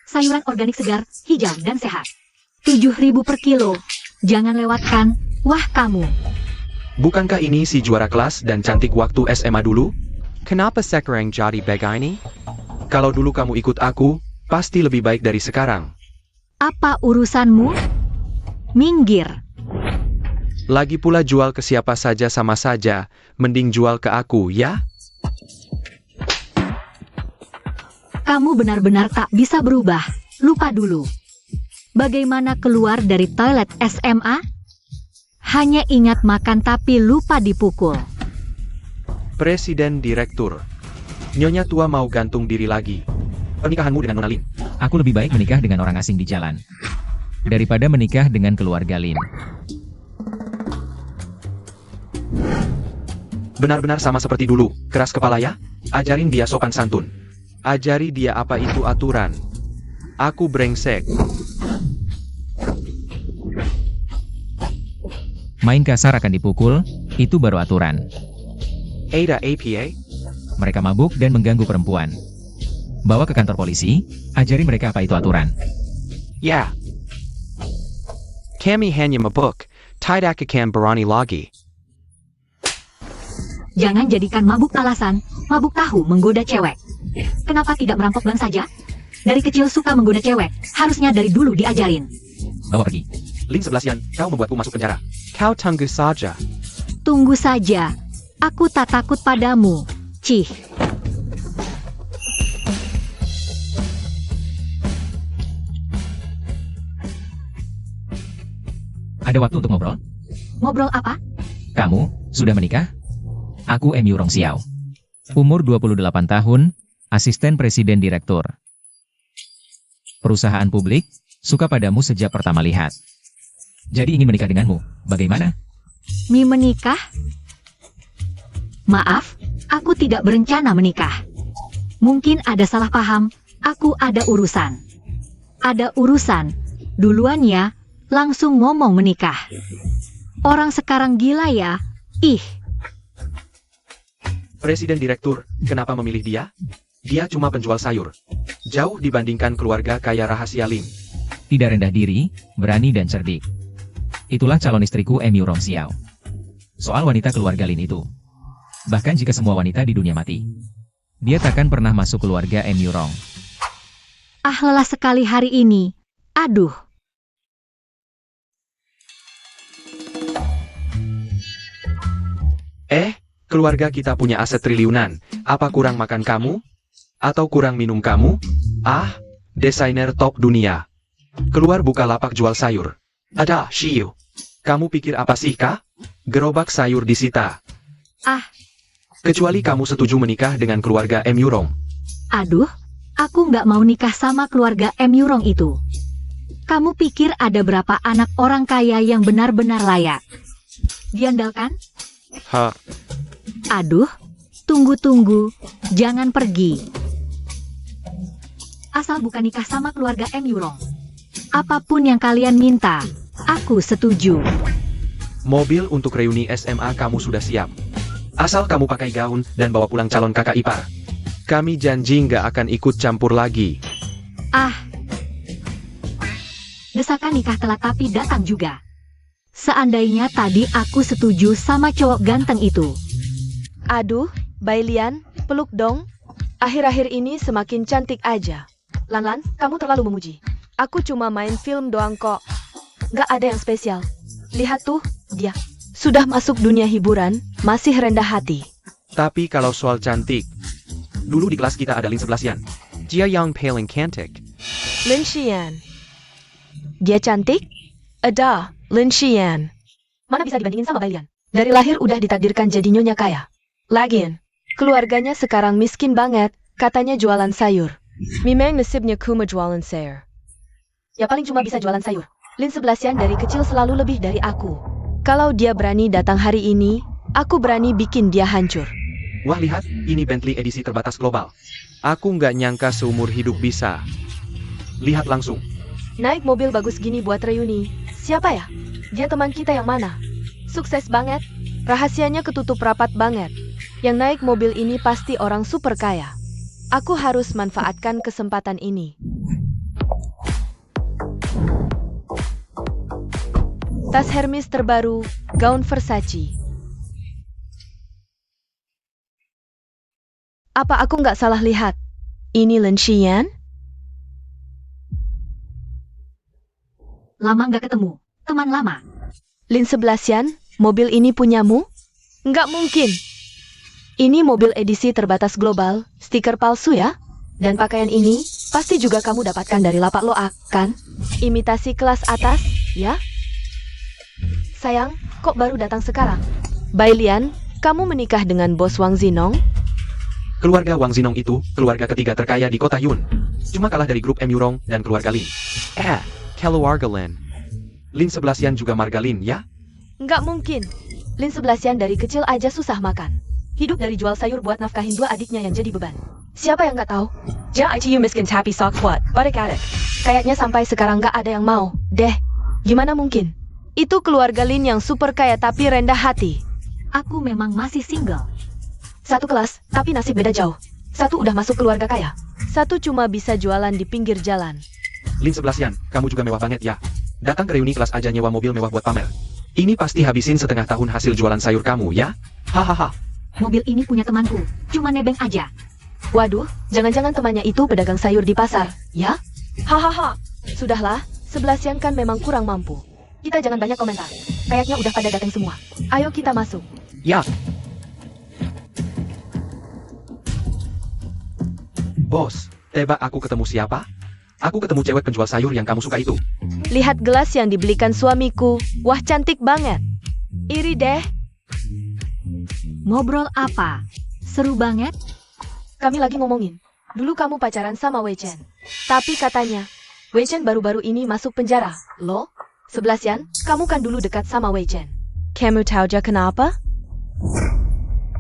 Sayuran organik segar, hijau dan sehat. 7.000 per kilo. Jangan lewatkan. Wah kamu. Bukankah ini si juara kelas dan cantik waktu SMA dulu? Kenapa sekarang jadi begini? Kalau dulu kamu ikut aku, pasti lebih baik dari sekarang. Apa urusanmu? Minggir. Lagi pula jual ke siapa saja sama saja, mending jual ke aku ya? Kamu benar-benar tak bisa berubah. Lupa dulu. Bagaimana keluar dari toilet SMA? Hanya ingat makan tapi lupa dipukul. Presiden Direktur. Nyonya tua mau gantung diri lagi. Pernikahanmu dengan Nona Lin. Aku lebih baik menikah dengan orang asing di jalan daripada menikah dengan keluarga Lin. Benar-benar sama seperti dulu, keras kepala ya? Ajarin dia sopan santun. Ajari dia apa itu aturan. Aku brengsek. Main kasar akan dipukul, itu baru aturan. Ada APA? Mereka mabuk dan mengganggu perempuan. Bawa ke kantor polisi, ajari mereka apa itu aturan. Ya. Kami hanya mabuk, tidak akan berani lagi. Jangan jadikan mabuk alasan. Mabuk tahu menggoda cewek. Kenapa tidak merampok bank saja? Dari kecil suka menggoda cewek. Harusnya dari dulu diajarin. Bawa pergi. Lin 11-an, kau membuatku masuk penjara. Kau tunggu saja. Tunggu saja. Aku tak takut padamu. Cih. Ada waktu untuk ngobrol? Ngobrol apa? Kamu, sudah menikah? Aku Yu Rong Xiao. Umur 28 tahun, asisten presiden direktur. Perusahaan publik, suka padamu sejak pertama lihat. Jadi ingin menikah denganmu, bagaimana? Mi menikah? Maaf, aku tidak berencana menikah. Mungkin ada salah paham, aku ada urusan. Ada urusan, duluan ya, langsung ngomong menikah. Orang sekarang gila ya, ih. Presiden Direktur, kenapa memilih dia? Dia cuma penjual sayur. Jauh dibandingkan keluarga kaya rahasia Lin. Tidak rendah diri, berani dan cerdik. Itulah calon istriku Yu Rong Xiao. Soal wanita keluarga Lin itu. Bahkan jika semua wanita di dunia mati, dia takkan pernah masuk keluarga Yu Rong. Ah lelah sekali hari ini. Aduh. Keluarga kita punya aset triliunan. Apa kurang makan kamu? Atau kurang minum kamu? Ah, desainer top dunia. Keluar buka lapak jual sayur. Ada, Shiyu. Kamu pikir apa sih, Kak? Gerobak sayur disita. Ah. Kecuali kamu setuju menikah dengan keluarga Yu Rong. Aduh, aku nggak mau nikah sama keluarga Yu Rong itu. Kamu pikir ada berapa anak orang kaya yang benar-benar layak? Diandalkan? Hah? Aduh, tunggu-tunggu, jangan pergi. Asal bukan nikah sama keluarga Yu Rong. Apapun yang kalian minta, aku setuju. Mobil untuk reuni SMA kamu sudah siap. Asal kamu pakai gaun dan bawa pulang calon kakak ipar. Kami janji nggak akan ikut campur lagi. Ah. Desakan nikah telat tapi datang juga. Seandainya tadi aku setuju sama cowok ganteng itu. Aduh, Bailian, peluk dong. Akhir-akhir ini semakin cantik aja. Lan, kamu terlalu memuji. Aku cuma main film doang kok. Nggak ada yang spesial. Lihat tuh, dia. Sudah masuk dunia hiburan, masih rendah hati. Tapi kalau soal cantik, dulu di kelas kita ada Lin 11-an. Dia yang paling cantik. Lin Xian. Dia cantik? Ada, Lin Xian. Mana bisa dibandingin sama Bailian? Dari lahir udah ditakdirkan jadi nyonya kaya. Lagian, keluarganya sekarang miskin banget, katanya jualan sayur. Memang nasibnya kuma jualan sayur. Ya paling cuma bisa jualan sayur. Lin 11-an dari kecil selalu lebih dari aku. Kalau dia berani datang hari ini, aku berani bikin dia hancur. Wah lihat, ini Bentley edisi terbatas global. Aku nggak nyangka seumur hidup bisa. Lihat langsung. Naik mobil bagus gini buat reuni. Siapa ya? Dia teman kita yang mana? Sukses banget. Rahasianya ketutup rapat banget. Yang naik mobil ini pasti orang super kaya. Aku harus manfaatkan kesempatan ini. Tas Hermes terbaru, gaun Versace. Apa aku nggak salah lihat? Ini Lin Xian? Lama nggak ketemu, teman lama. Lin Seblasian, mobil ini punyamu? Nggak mungkin. Ini mobil edisi terbatas global, stiker palsu ya? Dan pakaian ini pasti juga kamu dapatkan dari lapak loak, kan? Imitasi kelas atas, ya? Sayang, kok baru datang sekarang? Bailian, kamu menikah dengan bos Wang Zinong? Keluarga Wang Zinong itu keluarga ketiga terkaya di kota Yun. Cuma kalah dari grup Emurong dan keluarga Lin. Keluarga Lin. Lin Seblasian juga Margalin, ya? Nggak mungkin. Lin Seblasian dari kecil aja susah makan. Hidup dari jual sayur buat nafkahin dua adiknya yang jadi beban. Siapa yang nggak tahu? Itu miskin tapi sok kuat, badik-adik. Kayaknya sampai sekarang nggak ada yang mau. Deh, gimana mungkin? Itu keluarga Lin yang super kaya tapi rendah hati. Aku memang masih single. Satu kelas, tapi nasib beda jauh. Satu udah masuk keluarga kaya. Satu cuma bisa jualan di pinggir jalan. Lin Seblasian, kamu juga mewah banget ya. Datang ke reuni kelas aja nyewa mobil mewah buat pamer. Ini pasti habisin setengah tahun hasil jualan sayur kamu, ya? Hahaha. Mobil ini punya temanku, cuma nebeng aja. Waduh, jangan-jangan temannya itu pedagang sayur di pasar, ya? Hahaha. Sudahlah, Seblasian kan memang kurang mampu. Kita jangan banyak komentar. Kayaknya udah pada datang semua. Ayo kita masuk. Ya. Bos, tebak aku ketemu siapa? Aku ketemu cewek penjual sayur yang kamu suka itu. Lihat gelas yang dibelikan suamiku. Wah, cantik banget. Iri deh. Ngobrol apa? Seru banget. Kami lagi ngomongin. Dulu kamu pacaran sama Wei Chen. Tapi katanya, Wei Chen baru-baru ini masuk penjara. Loh? Seblasian, kamu kan dulu dekat sama Wei Chen. Kamu tahu aja kenapa?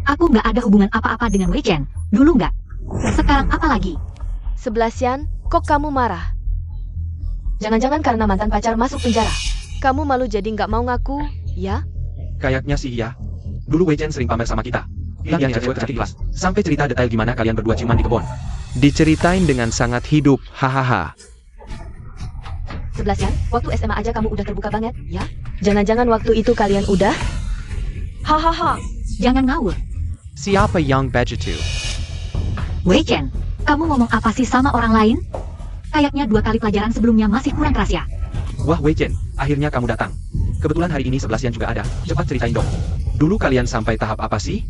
Aku nggak ada hubungan apa-apa dengan Wei Chen. Dulu nggak. Sekarang apa lagi? Seblasian, kok kamu marah? Jangan-jangan karena mantan pacar masuk penjara. Kamu malu jadi nggak mau ngaku, ya? Kayaknya sih ya. Dulu Wei Chen sering pamer sama kita. Bilang yang cewek cantik kelas. Sampai cerita detail gimana kalian berdua ciuman di kebun. Diceritain dengan sangat hidup, hahaha. Seblasian, waktu SMA aja kamu udah terbuka banget, ya? Jangan-jangan waktu itu kalian udah? Hahaha. Jangan ngawur. Siapa yang begitu? Wei Chen, kamu ngomong apa sih sama orang lain? Kayaknya 2 kali pelajaran sebelumnya masih kurang keras ya. Wah Wei Chen, akhirnya kamu datang. Kebetulan hari ini Seblasian juga ada. Cepat ceritain dong. Dulu kalian sampai tahap apa sih?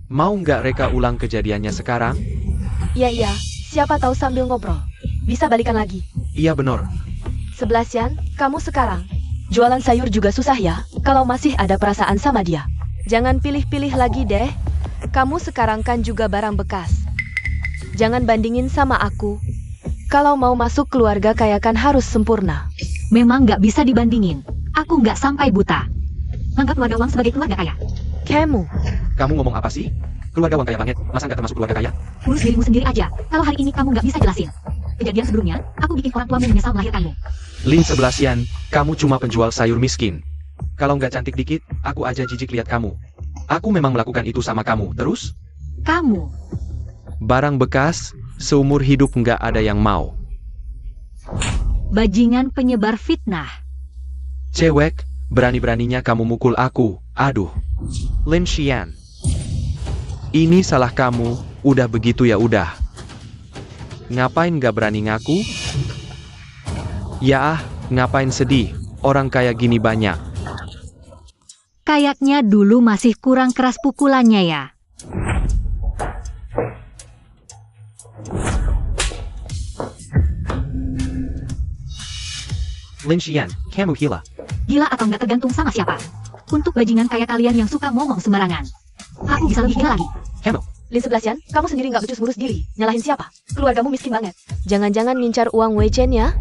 Mau nggak reka ulang kejadiannya sekarang? Iya, siapa tahu sambil ngobrol. Bisa balikan lagi. Iya benar. Seblasian, kamu sekarang jualan sayur juga susah ya, kalau masih ada perasaan sama dia. Jangan pilih-pilih lagi deh. Kamu sekarang kan juga barang bekas. Jangan bandingin sama aku. Kalau mau masuk keluarga kaya kan harus sempurna. Memang nggak bisa dibandingin. Aku nggak sampai buta. Anggap keluarga Wang sebagai keluarga kaya. Kamu Ngomong apa sih? Keluarga Wang kaya banget, masa nggak termasuk keluarga kaya? Urus dirimu sendiri aja. Kalau hari ini kamu nggak bisa jelasin. Kejadian sebelumnya, aku bikin orang tuamu menyesal melahirkanmu. Lin Seblasian, kamu cuma penjual sayur miskin. Kalau nggak cantik dikit, aku aja jijik lihat kamu. Aku memang melakukan itu sama kamu, terus? Kamu. Barang bekas, seumur hidup nggak ada yang mau. Bajingan penyebar fitnah. Cewek, berani-beraninya kamu mukul aku, aduh. Lin Xian. Ini salah kamu, udah begitu ya udah. Ngapain gak berani ngaku? Ya ngapain sedih, orang kayak gini banyak. Kayaknya dulu masih kurang keras pukulannya ya. Lin Xian, kamu gila. Gila atau nggak tergantung sama siapa. Untuk bajingan kayak kalian yang suka ngomong sembarangan. Aku bisa lebih gila lagi. Kamu. Lin Seblasian, kamu sendiri nggak becus ngurus diri. Nyalahin siapa? Keluargamu miskin banget. Jangan-jangan ngincar uang Wei Chen ya?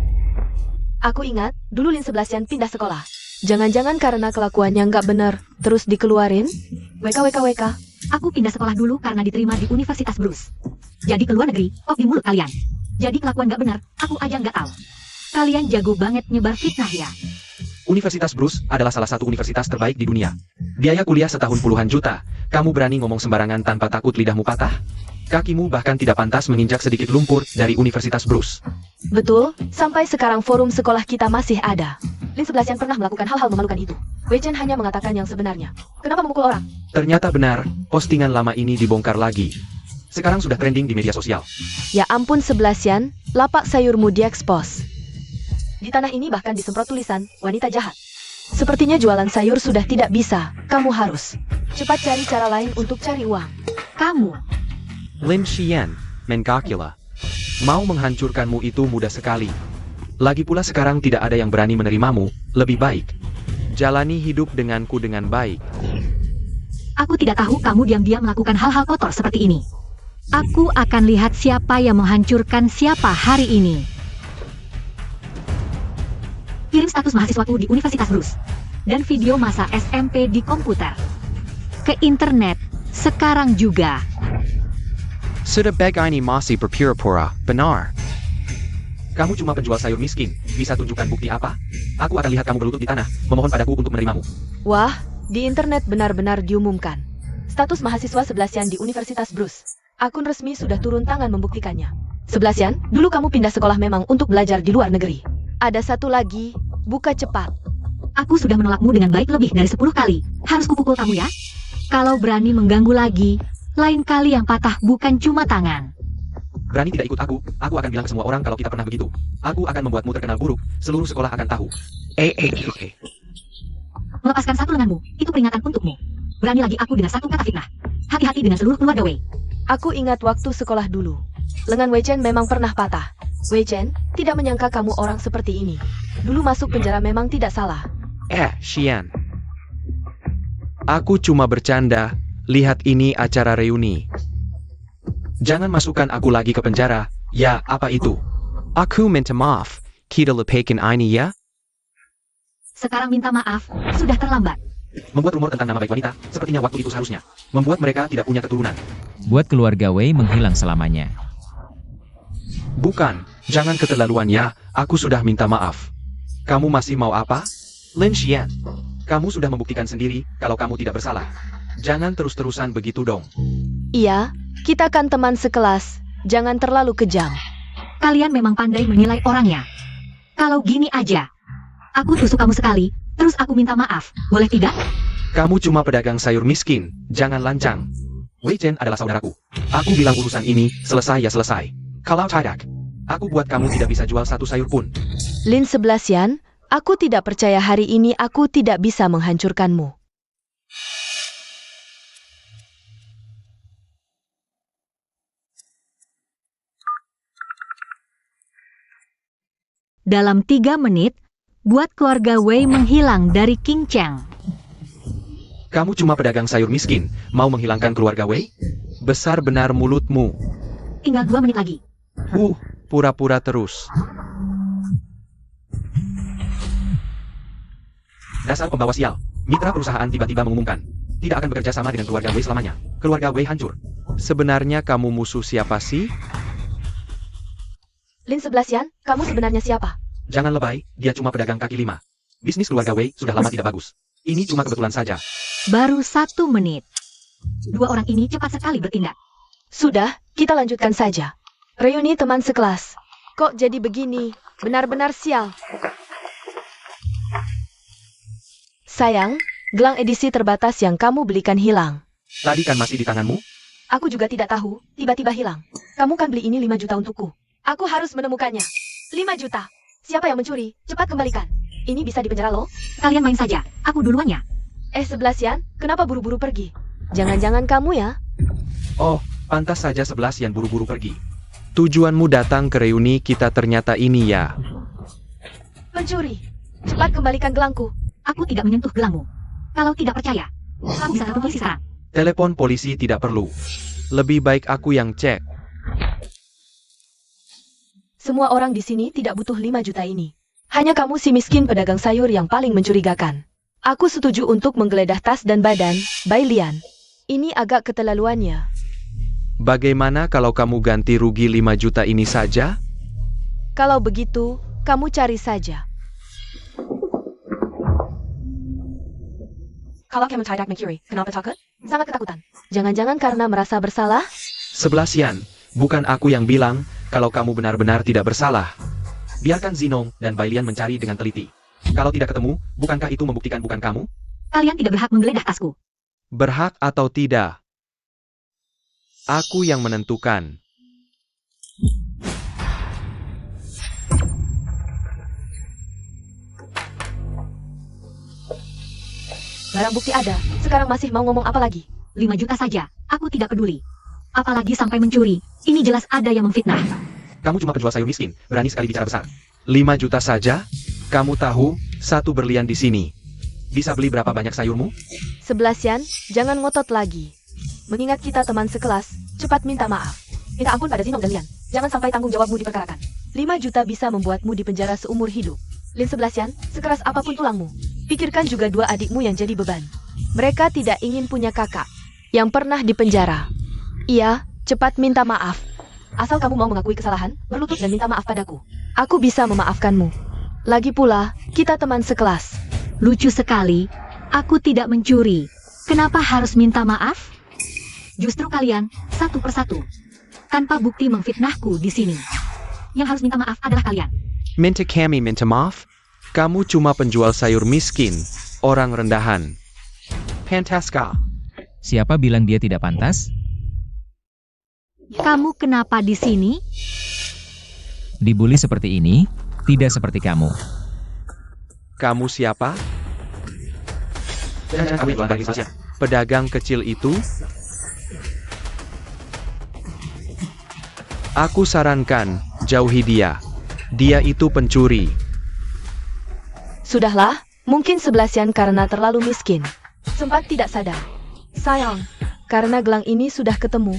Aku ingat, dulu Lin Seblasian pindah sekolah. Jangan-jangan karena kelakuannya nggak bener, terus dikeluarin? WK. Aku pindah sekolah dulu karena diterima di Universitas Bruce. Jadi ke luar negeri, kok di mulut kalian. Jadi kelakuan nggak bener, aku aja nggak tahu. Kalian jago banget nyebar fitnah ya. Universitas Bruce adalah salah satu universitas terbaik di dunia. Biaya kuliah setahun puluhan juta. Kamu berani ngomong sembarangan tanpa takut lidahmu patah? Kakimu bahkan tidak pantas menginjak sedikit lumpur dari Universitas Bruce. Betul, sampai sekarang forum sekolah kita masih ada. Lin 11 yang pernah melakukan hal-hal memalukan itu. Wei Chen hanya mengatakan yang sebenarnya. Kenapa memukul orang? Ternyata benar, postingan lama ini dibongkar lagi. Sekarang sudah trending di media sosial. Ya ampun 11 Yan, lapak sayurmu diekspos. Di tanah ini bahkan disemprot tulisan, wanita jahat. Sepertinya jualan sayur sudah tidak bisa. Kamu harus cepat cari cara lain untuk cari uang. Kamu, Lin Xian, Menkakila. Mau menghancurkanmu itu mudah sekali. Lagi pula sekarang tidak ada yang berani menerimamu, lebih baik jalani hidup denganku dengan baik. aku tidak tahu kamu diam-diam melakukan hal-hal kotor seperti ini. Aku akan lihat siapa yang menghancurkan siapa hari ini. Kirim status mahasiswaku di Universitas Bruce. Dan video masa SMP di komputer. Ke internet, sekarang juga. Sudah begini masih berpura-pura, benar. Kamu cuma penjual sayur miskin, bisa tunjukkan bukti apa? Aku akan lihat kamu berlutut di tanah, memohon padaku untuk menerimamu. Wah, di internet benar-benar diumumkan. Status mahasiswa 11 Yan di Universitas Bruce. Akun resmi sudah turun tangan membuktikannya. 11 Yan, dulu kamu pindah sekolah memang untuk belajar di luar negeri. Ada satu lagi, buka cepat. Aku sudah menolakmu dengan baik lebih dari 10 kali. Harus kupukul kamu ya? Kalau berani mengganggu lagi, lain kali yang patah bukan cuma tangan. Berani tidak ikut aku akan bilang ke semua orang kalau kita pernah begitu. Aku akan membuatmu terkenal buruk, seluruh sekolah akan tahu. Melepaskan satu lenganmu, itu peringatan untukmu. Berani lagi aku dengan satu kata fitnah. Hati-hati dengan seluruh keluarga Wei. Aku ingat waktu sekolah dulu. Lengan Wei Chen memang pernah patah. Wei Chen, tidak menyangka kamu orang seperti ini. Dulu masuk penjara memang tidak salah. Xian. Aku cuma bercanda, lihat ini acara reuni. Jangan masukkan aku lagi ke penjara, ya apa itu? Aku minta maaf, kita lepaskan ini ya? Sekarang minta maaf, sudah terlambat. Membuat rumor tentang nama baik wanita, sepertinya waktu itu seharusnya membuat mereka tidak punya keturunan. Buat keluarga Wei menghilang selamanya. Bukan, jangan keterlaluan ya, aku sudah minta maaf. Kamu masih mau apa? Lin Xian, kamu sudah membuktikan sendiri kalau kamu tidak bersalah. Jangan terus-terusan begitu dong. Iya, kita kan teman sekelas. Jangan terlalu kejam. Kalian memang pandai menilai orangnya. Kalau gini aja, aku tusuk kamu sekali, terus aku minta maaf, boleh tidak? Kamu cuma pedagang sayur miskin, jangan lancang. Wei Chen adalah saudaraku. Aku bilang urusan ini, selesai ya selesai. Kalau tidak, aku buat kamu tidak bisa jual satu sayur pun. Lin 11 Yan, aku tidak percaya hari ini aku tidak bisa menghancurkanmu. Dalam 3 menit, buat keluarga Wei menghilang dari King Cheng. Kamu cuma pedagang sayur miskin, mau menghilangkan keluarga Wei? Besar benar mulutmu. Tinggal 2 menit lagi. Pura-pura terus. Dasar pembawa sial. Mitra perusahaan tiba-tiba mengumumkan tidak akan bekerja sama dengan keluarga Wei selamanya. Keluarga Wei hancur. Sebenarnya kamu musuh siapa sih? Lin 11 Yan, kamu sebenarnya siapa? Jangan lebay, dia cuma pedagang kaki 5. Bisnis keluarga Wei sudah lama tidak bagus. Ini cuma kebetulan saja. Baru 1 menit. 2 orang ini cepat sekali bertindak. Sudah, kita lanjutkan saja. Reuni teman sekelas. Kok jadi begini? Benar-benar sial. Sayang, gelang edisi terbatas yang kamu belikan hilang. Tadi kan masih di tanganmu? Aku juga tidak tahu, tiba-tiba hilang. Kamu kan beli ini 5 juta untukku. Aku harus menemukannya. 5 juta. Siapa yang mencuri? Cepat kembalikan. Ini bisa dipenjara loh. Kalian main saja, aku duluan ya. 11 Yan, kenapa buru-buru pergi? Jangan-jangan kamu ya? Oh, pantas saja 11 yang buru-buru pergi. Tujuanmu datang ke reuni kita ternyata ini ya. Pencuri. Cepat kembalikan gelangku. Aku tidak menyentuh gelangmu. Kalau tidak percaya, kamu bisa telepon polisi sekarang. Telepon polisi tidak perlu. Lebih baik aku yang cek. Semua orang di sini tidak butuh 5 juta ini. Hanya kamu si miskin pedagang sayur yang paling mencurigakan. Aku setuju untuk menggeledah tas dan badan, Bai Lian. Ini agak keterlaluannya. Bagaimana kalau kamu ganti rugi 5 juta ini saja? Kalau begitu, kamu cari saja. Kalau kamu tidak mencuri, kenapa takut? Sangat ketakutan. Jangan-jangan karena merasa bersalah? 11 Yan, bukan aku yang bilang kalau kamu benar-benar tidak bersalah. Biarkan Zinong dan Bailian mencari dengan teliti. Kalau tidak ketemu, bukankah itu membuktikan bukan kamu? Kalian tidak berhak menggeledah tasku. Berhak atau tidak? Aku yang menentukan. Barang bukti ada, sekarang masih mau ngomong apa lagi? 5 juta saja, aku tidak peduli. Apalagi sampai mencuri, ini jelas ada yang memfitnah. Kamu cuma penjual sayur miskin, berani sekali bicara besar. 5 juta saja? Kamu tahu, 1 berlian di sini. Bisa beli berapa banyak sayurmu? 11 Yan, jangan ngotot lagi. Mengingat kita teman sekelas, cepat minta maaf. Minta ampun pada Zinong dan Lian. Jangan sampai tanggung jawabmu diperkarakan. 5 juta bisa membuatmu dipenjara seumur hidup. Lin 11 Yan, sekeras apapun tulangmu. Pikirkan juga 2 adikmu yang jadi beban. Mereka tidak ingin punya kakak yang pernah dipenjara. Iya, cepat minta maaf. Asal kamu mau mengakui kesalahan, berlutut dan minta maaf padaku. Aku bisa memaafkanmu. Lagi pula, kita teman sekelas. Lucu sekali, aku tidak mencuri. Kenapa harus minta maaf? Justru kalian, satu persatu. Tanpa bukti memfitnahku di sini. Yang harus minta maaf adalah kalian. Minta kami minta maaf? Kamu cuma penjual sayur miskin, orang rendahan. Pantaska. Siapa bilang dia tidak pantas? Kamu kenapa di sini? Dibully seperti ini, tidak seperti kamu. Kamu siapa? Jangan kamu yang jualan daging saja. Pedagang kecil itu? Aku sarankan, jauhi dia. Dia itu pencuri. Sudahlah, mungkin 11 Yan karena terlalu miskin. Sempat tidak sadar. Sayang, karena gelang ini sudah ketemu,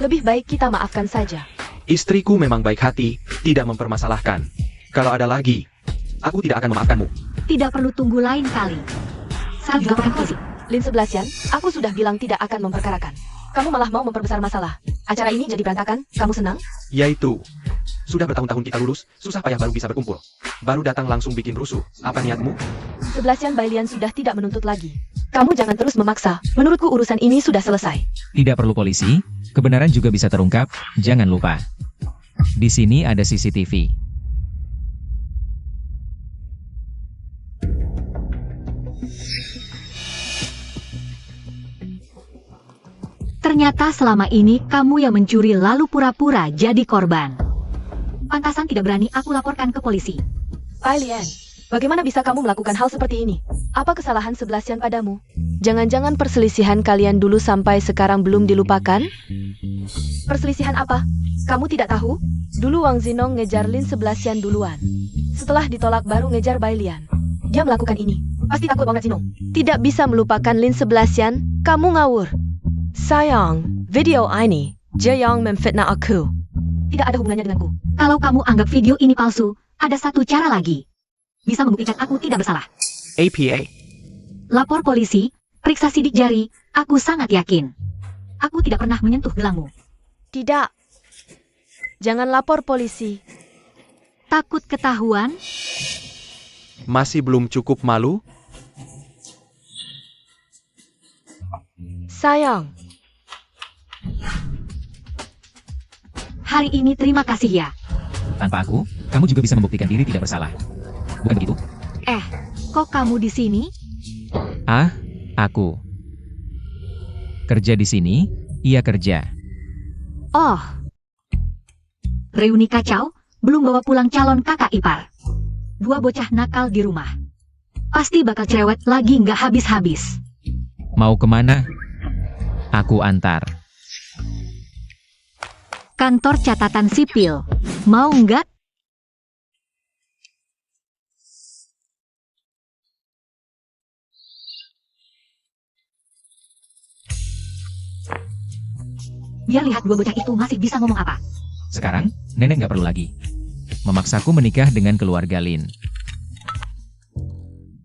lebih baik kita maafkan saja. Istriku memang baik hati, tidak mempermasalahkan. Kalau ada lagi, aku tidak akan memaafkanmu. Tidak perlu tunggu lain kali. Saya juga bukan polisi. Lin 11 Yan, aku sudah bilang tidak akan memperkarakan. Kamu malah mau memperbesar masalah. Acara ini jadi berantakan, kamu senang? Yaitu, sudah bertahun-tahun kita lulus, susah payah baru bisa berkumpul. Baru datang langsung bikin rusuh. Apa niatmu? 11 Yan Bailian sudah tidak menuntut lagi. Kamu jangan terus memaksa. Menurutku urusan ini sudah selesai. Tidak perlu polisi, kebenaran juga bisa terungkap, jangan lupa. Di sini ada CCTV. Ternyata selama ini kamu yang mencuri lalu pura-pura jadi korban. Pantasan tidak berani aku laporkan ke polisi. Bailian, bagaimana bisa kamu melakukan hal seperti ini? Apa kesalahan 11 Yan padamu? Jangan-jangan perselisihan kalian dulu sampai sekarang belum dilupakan? Perselisihan apa? Kamu tidak tahu? Dulu Wang Zinong ngejar Lin 11 Yan duluan. Setelah ditolak baru ngejar Bailian. Dia melakukan ini. Pasti takut banget Zinong. Tidak bisa melupakan Lin 11 Yan, kamu ngawur. Sayang, video ini, Jeyang memfitnah aku. Tidak ada hubungannya denganku. Kalau kamu anggap video ini palsu, ada satu cara lagi. Bisa membuktikan aku tidak bersalah. APA. Lapor polisi, periksa sidik jari, aku sangat yakin. Aku tidak pernah menyentuh gelangmu. Tidak. Jangan lapor polisi. Takut ketahuan? Masih belum cukup malu? Sayang. Hari ini terima kasih ya. Tanpa aku, kamu juga bisa membuktikan diri tidak bersalah. Bukan begitu? Kok kamu di sini? Ah, aku. Kerja di sini, iya kerja. Oh. Reuni kacau, belum bawa pulang calon kakak ipar. 2 bocah nakal di rumah. Pasti bakal cerewet lagi nggak habis-habis. Mau kemana? Aku antar. Kantor catatan sipil. Mau nggak? Biar lihat 2 bocah itu masih bisa ngomong apa. Sekarang, nenek nggak perlu lagi memaksaku menikah dengan keluarga Lin.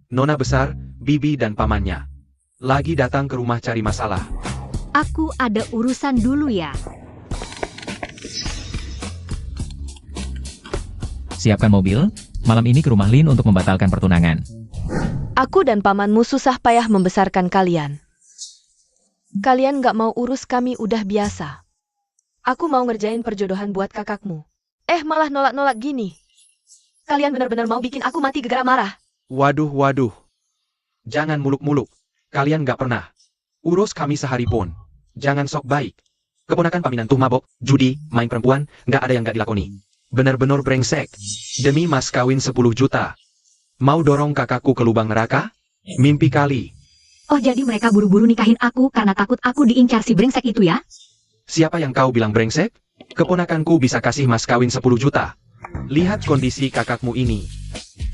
Nona besar, bibi dan pamannya. Lagi datang ke rumah cari masalah. Aku ada urusan dulu ya. Siapkan mobil, malam ini ke rumah Lin untuk membatalkan pertunangan. Aku dan pamanmu susah payah membesarkan kalian. Kalian nggak mau urus kami udah biasa. Aku mau ngerjain perjodohan buat kakakmu. Malah nolak-nolak gini. Kalian benar-benar mau bikin aku mati gegara marah. Waduh. Jangan muluk-muluk. Kalian gak pernah urus kami sehari pun. Jangan sok baik. Keponakan paminan tuh mabok, judi, main perempuan, gak ada yang gak dilakoni. Bener-bener brengsek. Demi mas kawin 10 juta. Mau dorong kakakku ke lubang neraka? Mimpi kali. Oh jadi mereka buru-buru nikahin aku karena takut aku diincar si brengsek itu ya? Siapa yang kau bilang brengsek? Keponakanku bisa kasih mas kawin 10 juta. Lihat kondisi kakakmu ini.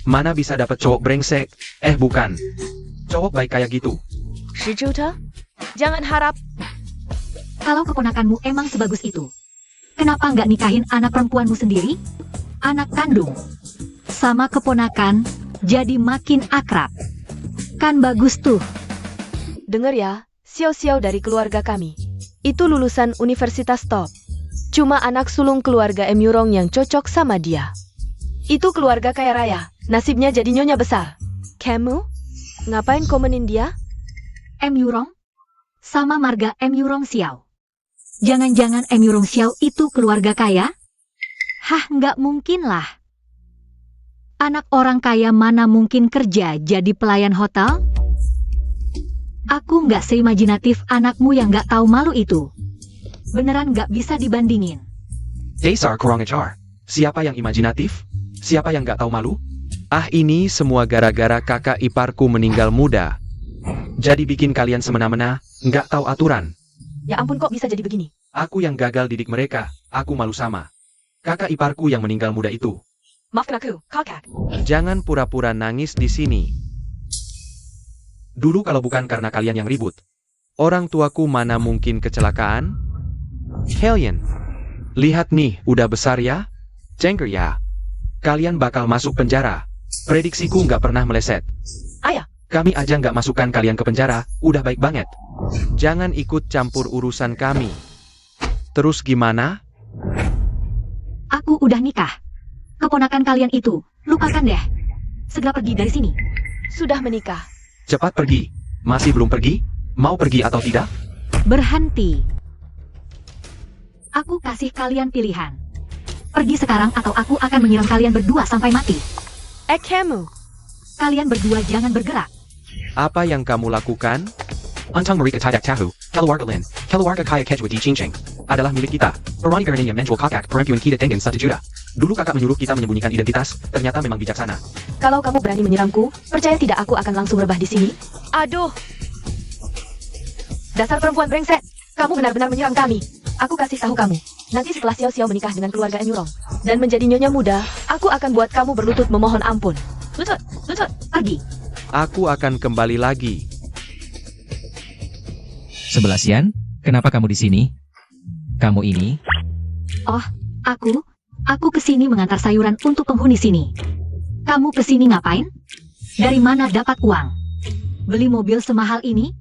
Mana bisa dapat cowok brengsek? Bukan. Cowok baik kayak gitu. 10 juta? Jangan harap. Kalau keponakanmu emang sebagus itu, kenapa nggak nikahin anak perempuanmu sendiri? Anak kandung. Sama keponakan, jadi makin akrab. Kan bagus tuh. Dengar ya, Xiao-Xiao dari keluarga kami. Itu lulusan universitas top. Cuma anak sulung keluarga M. Yurong yang cocok sama dia. Itu keluarga kaya raya, nasibnya jadi nyonya besar. Kamu? Ngapain komenin dia? M. Yurong? Sama marga M. Yurong Xiao. Jangan-jangan M. Yurong Xiao itu keluarga kaya? Hah, nggak mungkin lah. Anak orang kaya mana mungkin kerja jadi pelayan hotel? Aku nggak seimajinatif anakmu yang nggak tahu malu itu. Beneran nggak bisa dibandingin. Dasar kurang ajar. Siapa yang imajinatif? Siapa yang gak tahu malu? Ini semua gara-gara kakak iparku meninggal muda. Jadi bikin kalian semena-mena, gak tahu aturan. Ya ampun kok bisa jadi begini? Aku yang gagal didik mereka, aku malu sama kakak iparku yang meninggal muda itu. Maafkan aku, kakak. Jangan pura-pura nangis di sini. Dulu kalau bukan karena kalian yang ribut, orang tuaku mana mungkin kecelakaan? Hellion, lihat nih, udah besar ya? Jengker ya? Kalian bakal masuk penjara. Prediksiku nggak pernah meleset. Ayah. Kami aja nggak masukkan kalian ke penjara, udah baik banget. Jangan ikut campur urusan kami. Terus gimana? Aku udah nikah. Keponakan kalian itu, lupakan deh. Segera pergi dari sini. Sudah menikah. Cepat pergi. Masih belum pergi? Mau pergi atau tidak? Berhenti. Aku kasih kalian pilihan. Pergi sekarang atau aku akan menyiram kalian berdua sampai mati. Kamu. Kalian berdua jangan bergerak. Apa yang kamu lakukan? Untang Marika Tidak Tahu, Keluarga Lin, Keluarga Kaya Kejwa Di Cincing, adalah milik kita. Perani Garninya menjual kakak perempuan kita dengan 1 juta. Dulu kakak menyuruh kita menyembunyikan identitas, ternyata memang bijaksana. Kalau kamu berani menyerangku, percaya tidak aku akan langsung rebah di sini? Aduh. Dasar perempuan brengsek. Kamu benar-benar menyerang kami. Aku kasih tahu kamu. Nanti setelah Xiao-Xiao menikah dengan keluarga M. Yurong dan menjadi nyonya muda, aku akan buat kamu berlutut memohon ampun. Lutut, pergi. Aku akan kembali lagi. 11 kenapa kamu di sini? Kamu ini? Oh, aku kesini mengantar sayuran untuk penghuni sini. Kamu kesini ngapain? Dari mana dapat uang? Beli mobil semahal ini?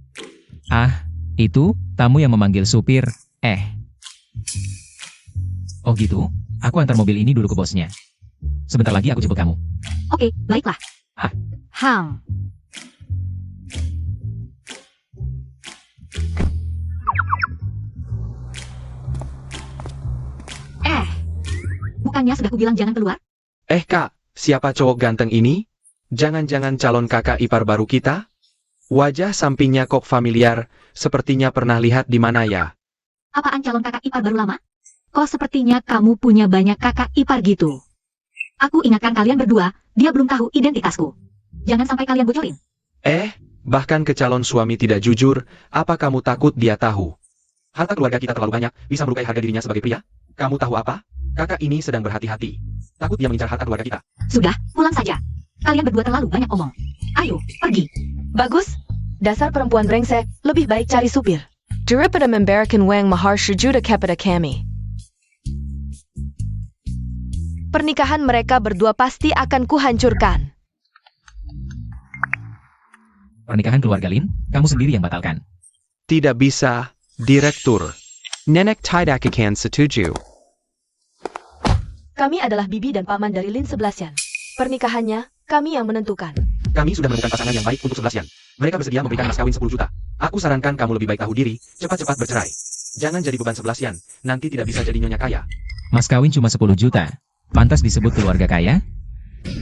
Itu tamu yang memanggil supir. Oh gitu? Aku antar mobil ini dulu ke bosnya. Sebentar lagi aku jemput kamu. Oke, baiklah. Hang. Bukannya sudah kubilang jangan keluar? Kak, siapa cowok ganteng ini? Jangan-jangan calon kakak ipar baru kita? Wajah sampingnya kok familiar, sepertinya pernah lihat di mana ya? Apaan calon kakak ipar baru lama? Kok sepertinya kamu punya banyak kakak ipar gitu? Aku ingatkan kalian berdua, dia belum tahu identitasku. Jangan sampai kalian bocorin. Bahkan ke calon suami tidak jujur, apa kamu takut dia tahu? Harta keluarga kita terlalu banyak, bisa melukai harga dirinya sebagai pria. Kamu tahu apa? Kakak ini sedang berhati-hati. Takut dia mengincar harta keluarga kita. Sudah, pulang saja. Kalian berdua terlalu banyak omong. Ayo, pergi. Bagus. Dasar perempuan brengsek, lebih baik cari supir. Daripada memberikan uang mahar 10 juta kepada kami. Pernikahan mereka berdua pasti akan kuhancurkan. Pernikahan keluarga Lin, kamu sendiri yang batalkan. Tidak bisa, Direktur. Nenek Tidak Akan Setuju. Kami adalah bibi dan paman dari Lin 11. Pernikahannya, kami yang menentukan. Kami sudah menemukan pasangan yang baik untuk 11. Mereka bersedia memberikan mas kawin 10 juta. Aku sarankan kamu lebih baik tahu diri, cepat-cepat bercerai. Jangan jadi beban 11, nanti tidak bisa jadi nyonya kaya. Mas kawin cuma 10 juta. Pantas disebut keluarga kaya?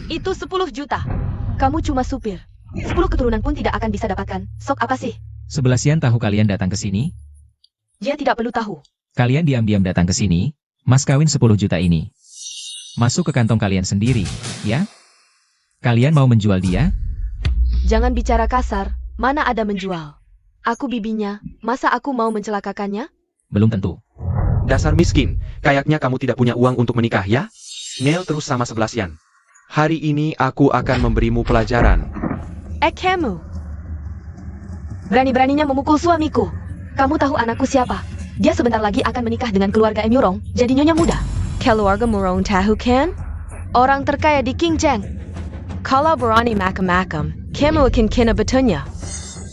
Itu 10 juta. Kamu cuma supir. 10 keturunan pun tidak akan bisa dapatkan. Sok apa sih? 11-an tahu kalian datang ke sini? Dia tidak perlu tahu. Kalian diam-diam datang ke sini, mas kawin 10 juta ini. Masuk ke kantong kalian sendiri, ya? Kalian mau menjual dia? Jangan bicara kasar. Mana ada menjual. Aku bibinya. Masa aku mau mencelakakannya? Belum tentu. Dasar miskin, kayaknya kamu tidak punya uang untuk menikah ya? Ngel terus sama 11-an. Hari ini aku akan memberimu pelajaran. Kamu. Berani-beraninya memukul suamiku. Kamu tahu anakku siapa? Dia sebentar lagi akan menikah dengan keluarga Emurong, jadi nyonya muda. Keluarga Murong tahu kan? Orang terkaya di Qingjang. Kalau berani macam-macam, kamu akan kena betulnya.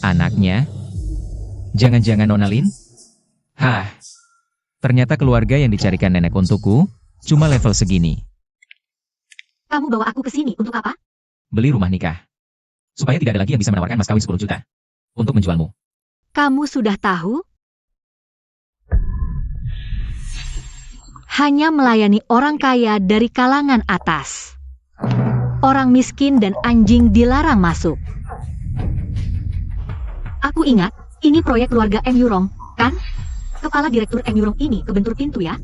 Anaknya? Jangan-jangan Nona Lin? Hah. Ternyata keluarga yang dicarikan nenek untukku, cuma level segini. Kamu bawa aku ke sini untuk apa? Beli rumah nikah. Supaya tidak ada lagi yang bisa menawarkan mas kawin 10 juta. Untuk menjualmu. Kamu sudah tahu? Hanya melayani orang kaya dari kalangan atas. Orang miskin dan anjing dilarang masuk. Aku ingat, ini proyek keluarga Emurong, kan? Kepala direktur Emurong ini kebentur pintu ya.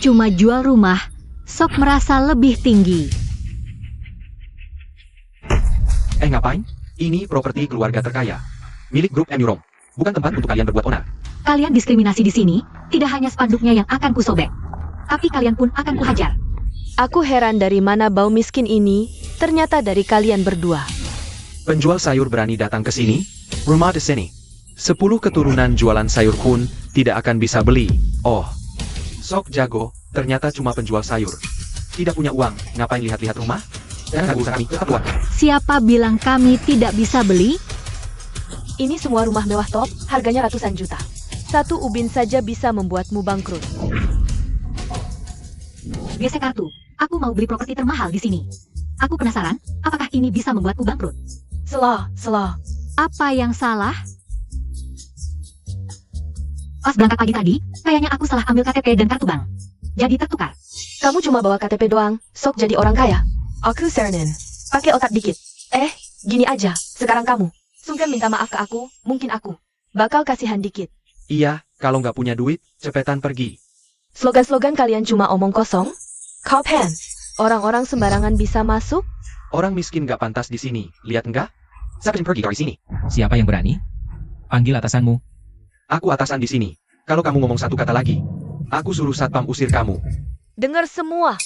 Cuma jual rumah, sok merasa lebih tinggi. Ngapain? Ini properti keluarga terkaya. Milik grup Emurong. Bukan tempat untuk kalian berbuat onar. Kalian diskriminasi di sini, tidak hanya spanduknya yang akan kusobek, tapi kalian pun akan kuhajar. Aku heran dari mana bau miskin ini, ternyata dari kalian berdua. Penjual sayur berani datang ke sini? Rumah di sini. 10 keturunan jualan sayur pun tidak akan bisa beli. Oh, sok jago, ternyata cuma penjual sayur. Tidak punya uang, ngapain lihat-lihat rumah? Jangan ganggu urusan kami, tetap keluar. Siapa bilang kami tidak bisa beli? Ini semua rumah mewah top, harganya ratusan juta. Satu ubin saja bisa membuatmu bangkrut. Gesek kartu, aku mau beli properti termahal di sini. Aku penasaran, apakah ini bisa membuatku bangkrut? Slow. Apa yang salah? Pas berangkat pagi tadi, kayaknya aku salah ambil KTP dan kartu bank. Jadi tertukar. Kamu cuma bawa KTP doang, sok jadi orang kaya. Aku Sernin. Pakai otak dikit. Gini aja, sekarang kamu. Sungkan minta maaf ke aku, mungkin aku bakal kasihan dikit. Iya, kalau nggak punya duit, cepetan pergi. Slogan-slogan kalian cuma omong kosong? Kopen. Orang-orang sembarangan bisa masuk? Orang miskin nggak pantas di sini, lihat nggak? Siapa yang pergi dari sini? Siapa yang berani? Panggil atasanmu. Aku atasan di sini. Kalau kamu ngomong satu kata lagi, aku suruh satpam usir kamu. Dengar semua.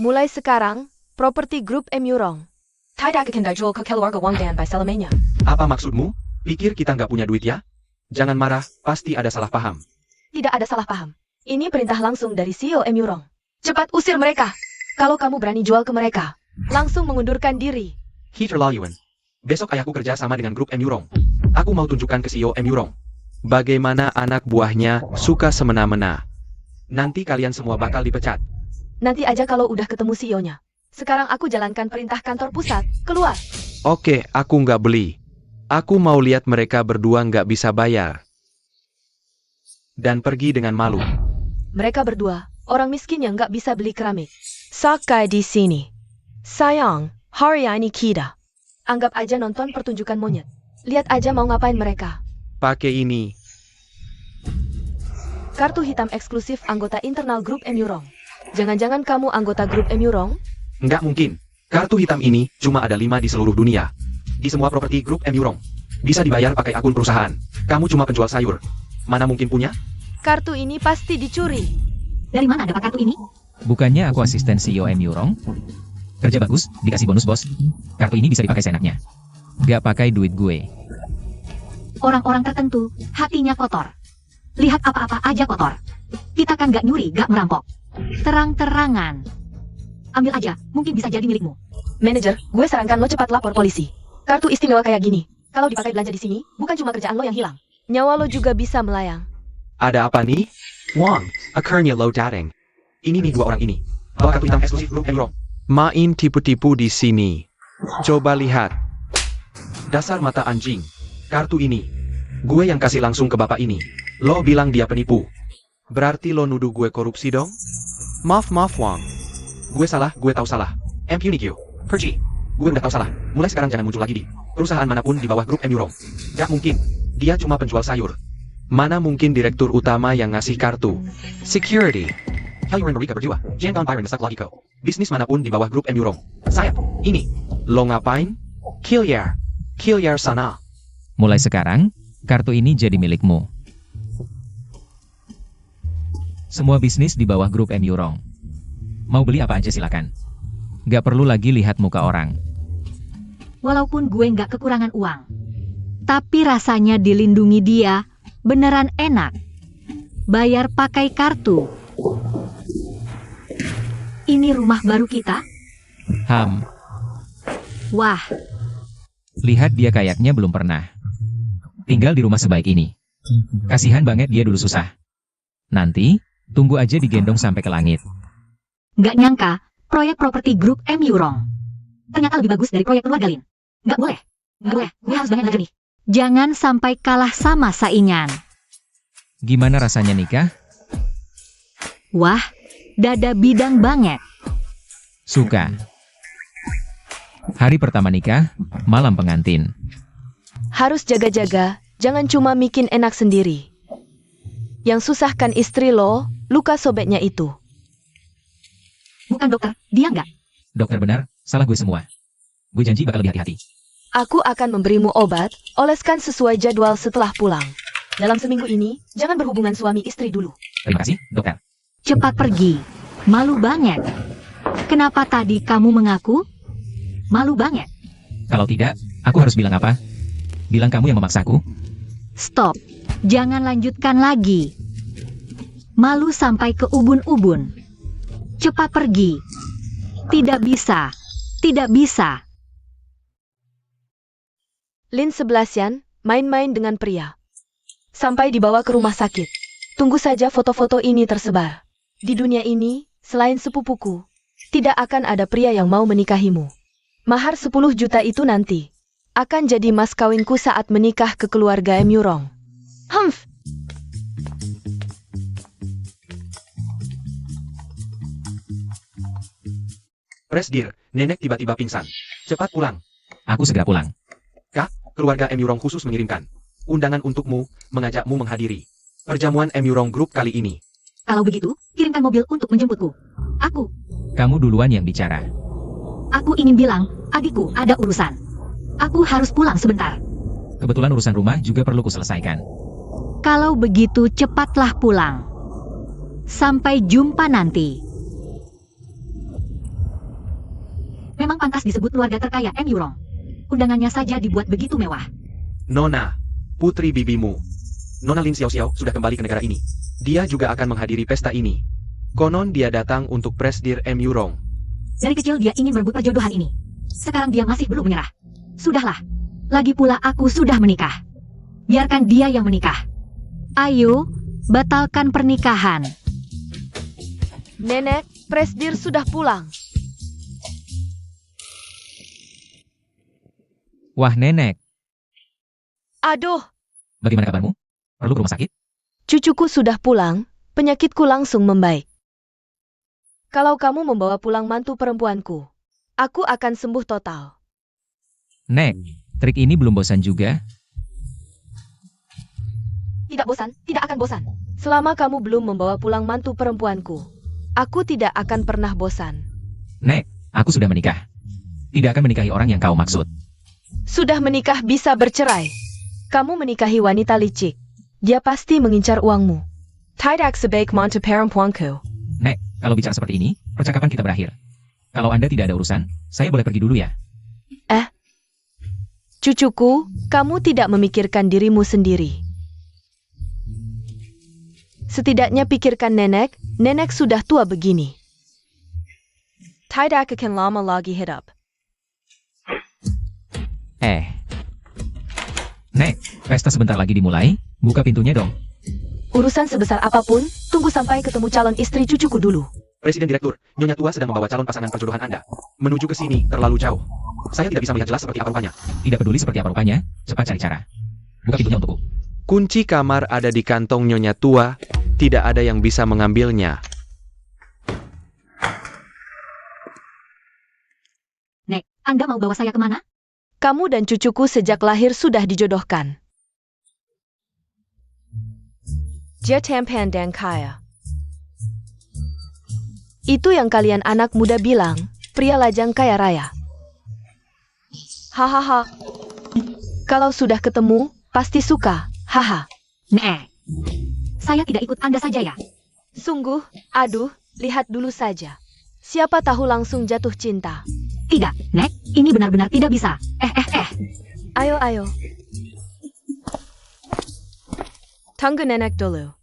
Mulai sekarang, properti grup Emurong tidak akan dijual ke keluarga Wang Dan by selamanya. Apa maksudmu? Pikir kita nggak punya duit ya? Jangan marah, pasti ada salah paham. Tidak ada salah paham. Ini perintah langsung dari CEO Emurong. Cepat usir mereka. Kalau kamu berani jual ke mereka, langsung mengundurkan diri. Keterlaluan. Besok ayahku kerja sama dengan grup Emurong. Aku mau tunjukkan ke CEO Emurong bagaimana anak buahnya suka semena-mena. Nanti kalian semua bakal dipecat. Nanti aja kalau udah ketemu CEO-nya. Sekarang aku jalankan perintah kantor pusat. Keluar. Oke, aku nggak beli. Aku mau lihat mereka berdua nggak bisa bayar. Dan pergi dengan malu. Mereka berdua, orang miskin yang nggak bisa beli keramik. Sakai di sini. Sayang, hari ini kita. Anggap aja nonton pertunjukan monyet. Lihat aja mau ngapain mereka. Pakai ini. Kartu hitam eksklusif anggota internal grup Emurong. Jangan-jangan kamu anggota grup Emurong? Nggak mungkin. Kartu hitam ini cuma ada 5 di seluruh dunia. Di semua properti grup Emurong. Bisa dibayar pakai akun perusahaan. Kamu cuma penjual sayur. Mana mungkin punya? Kartu ini pasti dicuri. Dari mana dapat kartu ini? Bukannya aku asisten CEO Emurong? Kerja bagus, dikasih bonus bos. Kartu ini bisa dipakai seenaknya. Gak pakai duit gue. Orang-orang tertentu, hatinya kotor. Lihat apa-apa aja kotor. Kita kan gak nyuri, gak merampok. Terang-terangan. Ambil aja, mungkin bisa jadi milikmu. Manajer, gue sarankan lo cepat lapor polisi. Kartu istimewa kayak gini, kalau dipakai belanja di sini, bukan cuma kerjaan lo yang hilang. Nyawa lo juga bisa melayang. Ada apa nih? Wang, akhirnya lo datang. Ini nih 2 orang ini. Bawa kartu hitam eksklusif grup Emurong. Main tipu-tipu di sini. Coba lihat. Dasar mata anjing. Kartu ini. Gue yang kasih langsung ke bapak ini. Lo bilang dia penipu. Berarti lo nuduh gue korupsi dong? Maaf Wang. Gue salah, gue tahu salah. Impuniq you. Pergi. Gue udah tahu salah. Mulai sekarang jangan muncul lagi di perusahaan manapun di bawah grup Emurong. Gak mungkin. Dia cuma penjual sayur. Mana mungkin direktur utama yang ngasih kartu? Security. Kalian mereka berdua. Jangan Byron desak lagi kau. Bisnis manapun di bawah grup Emurong. Saya. Ini. Lo ngapain? Kilyar. Kilyar sana. Mulai sekarang, kartu ini jadi milikmu. Semua bisnis di bawah grup Emurong. Mau beli apa aja silakan. Gak perlu lagi lihat muka orang. Walaupun gue nggak kekurangan uang, tapi rasanya dilindungi dia beneran enak. Bayar pakai kartu. Ini rumah baru kita? Wah, Lihat dia kayaknya belum pernah tinggal di rumah sebaik ini. Kasihan banget dia dulu susah. Nanti, tunggu aja digendong sampai ke langit. nggak nyangka proyek properti grup Emurong ternyata lebih bagus dari proyek keluarga Lin. Nggak boleh. Gue harus banyak lagi nih. Jangan sampai kalah sama saingan. Gimana rasanya nikah? Wah, dada bidang banget. Suka. Hari pertama nikah, malam pengantin. Harus jaga-jaga, jangan cuma bikin enak sendiri. Yang susahkan istri lo, luka sobeknya itu. Bukan dokter, dia nggak. Dokter benar, salah gue semua. Gue janji bakal lebih hati-hati. Aku akan memberimu obat, oleskan sesuai jadwal setelah pulang. Dalam seminggu ini, jangan berhubungan suami istri dulu. Terima kasih, dokter. Cepat pergi. Malu banget. Kenapa tadi kamu mengaku? Malu banget. Kalau tidak, aku harus bilang apa? Bilang kamu yang memaksaku? Stop. Jangan lanjutkan lagi. Malu sampai ke ubun-ubun. Cepat pergi. Tidak bisa. Tidak bisa. Lin 11-an, main-main dengan pria. Sampai dibawa ke rumah sakit. Tunggu saja foto-foto ini tersebar. Di dunia ini, selain sepupuku, tidak akan ada pria yang mau menikahimu. Mahar 10 juta itu nanti akan jadi mas kawinku saat menikah ke keluarga Emurong. Humph. Presdir, nenek tiba-tiba pingsan. Cepat pulang. Aku segera pulang. Kak, keluarga Emurong khusus mengirimkan undangan untukmu, mengajakmu menghadiri perjamuan Emurong Group kali ini. Kalau begitu, kirimkan mobil untuk menjemputku. Kamu duluan yang bicara. Aku ingin bilang, adikku ada urusan. Aku harus pulang sebentar. Kebetulan urusan rumah juga perlu kuselesaikan. Kalau begitu cepatlah pulang. Sampai jumpa nanti. Memang pantas disebut keluarga terkaya Emurong. Undangannya saja dibuat begitu mewah. Nona, putri bibimu. Nona Lin Xiao Xiao sudah kembali ke negara ini. Dia juga akan menghadiri pesta ini. Konon dia datang untuk Presdir Emurong. Dari kecil dia ingin merebut perjodohan ini. Sekarang dia masih belum menyerah. Sudahlah. Lagi pula aku sudah menikah. Biarkan dia yang menikah. Ayo, batalkan pernikahan. Nenek, Presdir sudah pulang. Wah nenek, Aduh, bagaimana kabarmu? Perlu ke rumah sakit? cucuku sudah pulang, penyakitku langsung membaik. Kalau kamu membawa pulang mantu perempuanku, aku akan sembuh total. Nek, trik ini belum bosan juga? Tidak bosan, tidak akan bosan. Selama kamu belum membawa pulang mantu perempuanku, aku tidak akan pernah bosan. Nek, aku sudah menikah. Tidak akan menikahi orang yang kau maksud. Sudah menikah bisa bercerai. Kamu menikahi wanita licik. Dia pasti mengincar uangmu. Tidak sebaik mantu perempuanku. Nek, kalau bicara seperti ini, percakapan kita berakhir. Kalau Anda tidak ada urusan, saya boleh pergi dulu ya? Cucuku, kamu tidak memikirkan dirimu sendiri. Setidaknya pikirkan nenek, nenek sudah tua begini. Tidak akan lama lagi hidup. Nek, pesta sebentar lagi dimulai, buka pintunya dong. Urusan sebesar apapun, tunggu sampai ketemu calon istri cucuku dulu. Presiden Direktur, Nyonya Tua sedang membawa calon pasangan perjodohan Anda. Menuju ke sini terlalu jauh. Saya tidak bisa melihat jelas seperti apa rupanya. Tidak peduli seperti apa rupanya, cepat cari cara. Buka pintunya untukku. Kunci kamar ada di kantong Nyonya Tua, tidak ada yang bisa mengambilnya. Nek, Anda mau bawa saya kemana? Kamu dan cucuku sejak lahir sudah dijodohkan. Dia tampan dan kaya. Itu yang kalian anak muda bilang, pria lajang kaya raya. Hahaha. Kalau sudah ketemu, pasti suka. Haha. Nek, saya tidak ikut Anda saja ya. Sungguh, aduh, lihat dulu saja. Siapa tahu langsung jatuh cinta. Tidak, Nek, ini benar-benar tidak bisa. Ayo, ayo. Tunggu nenek dulu.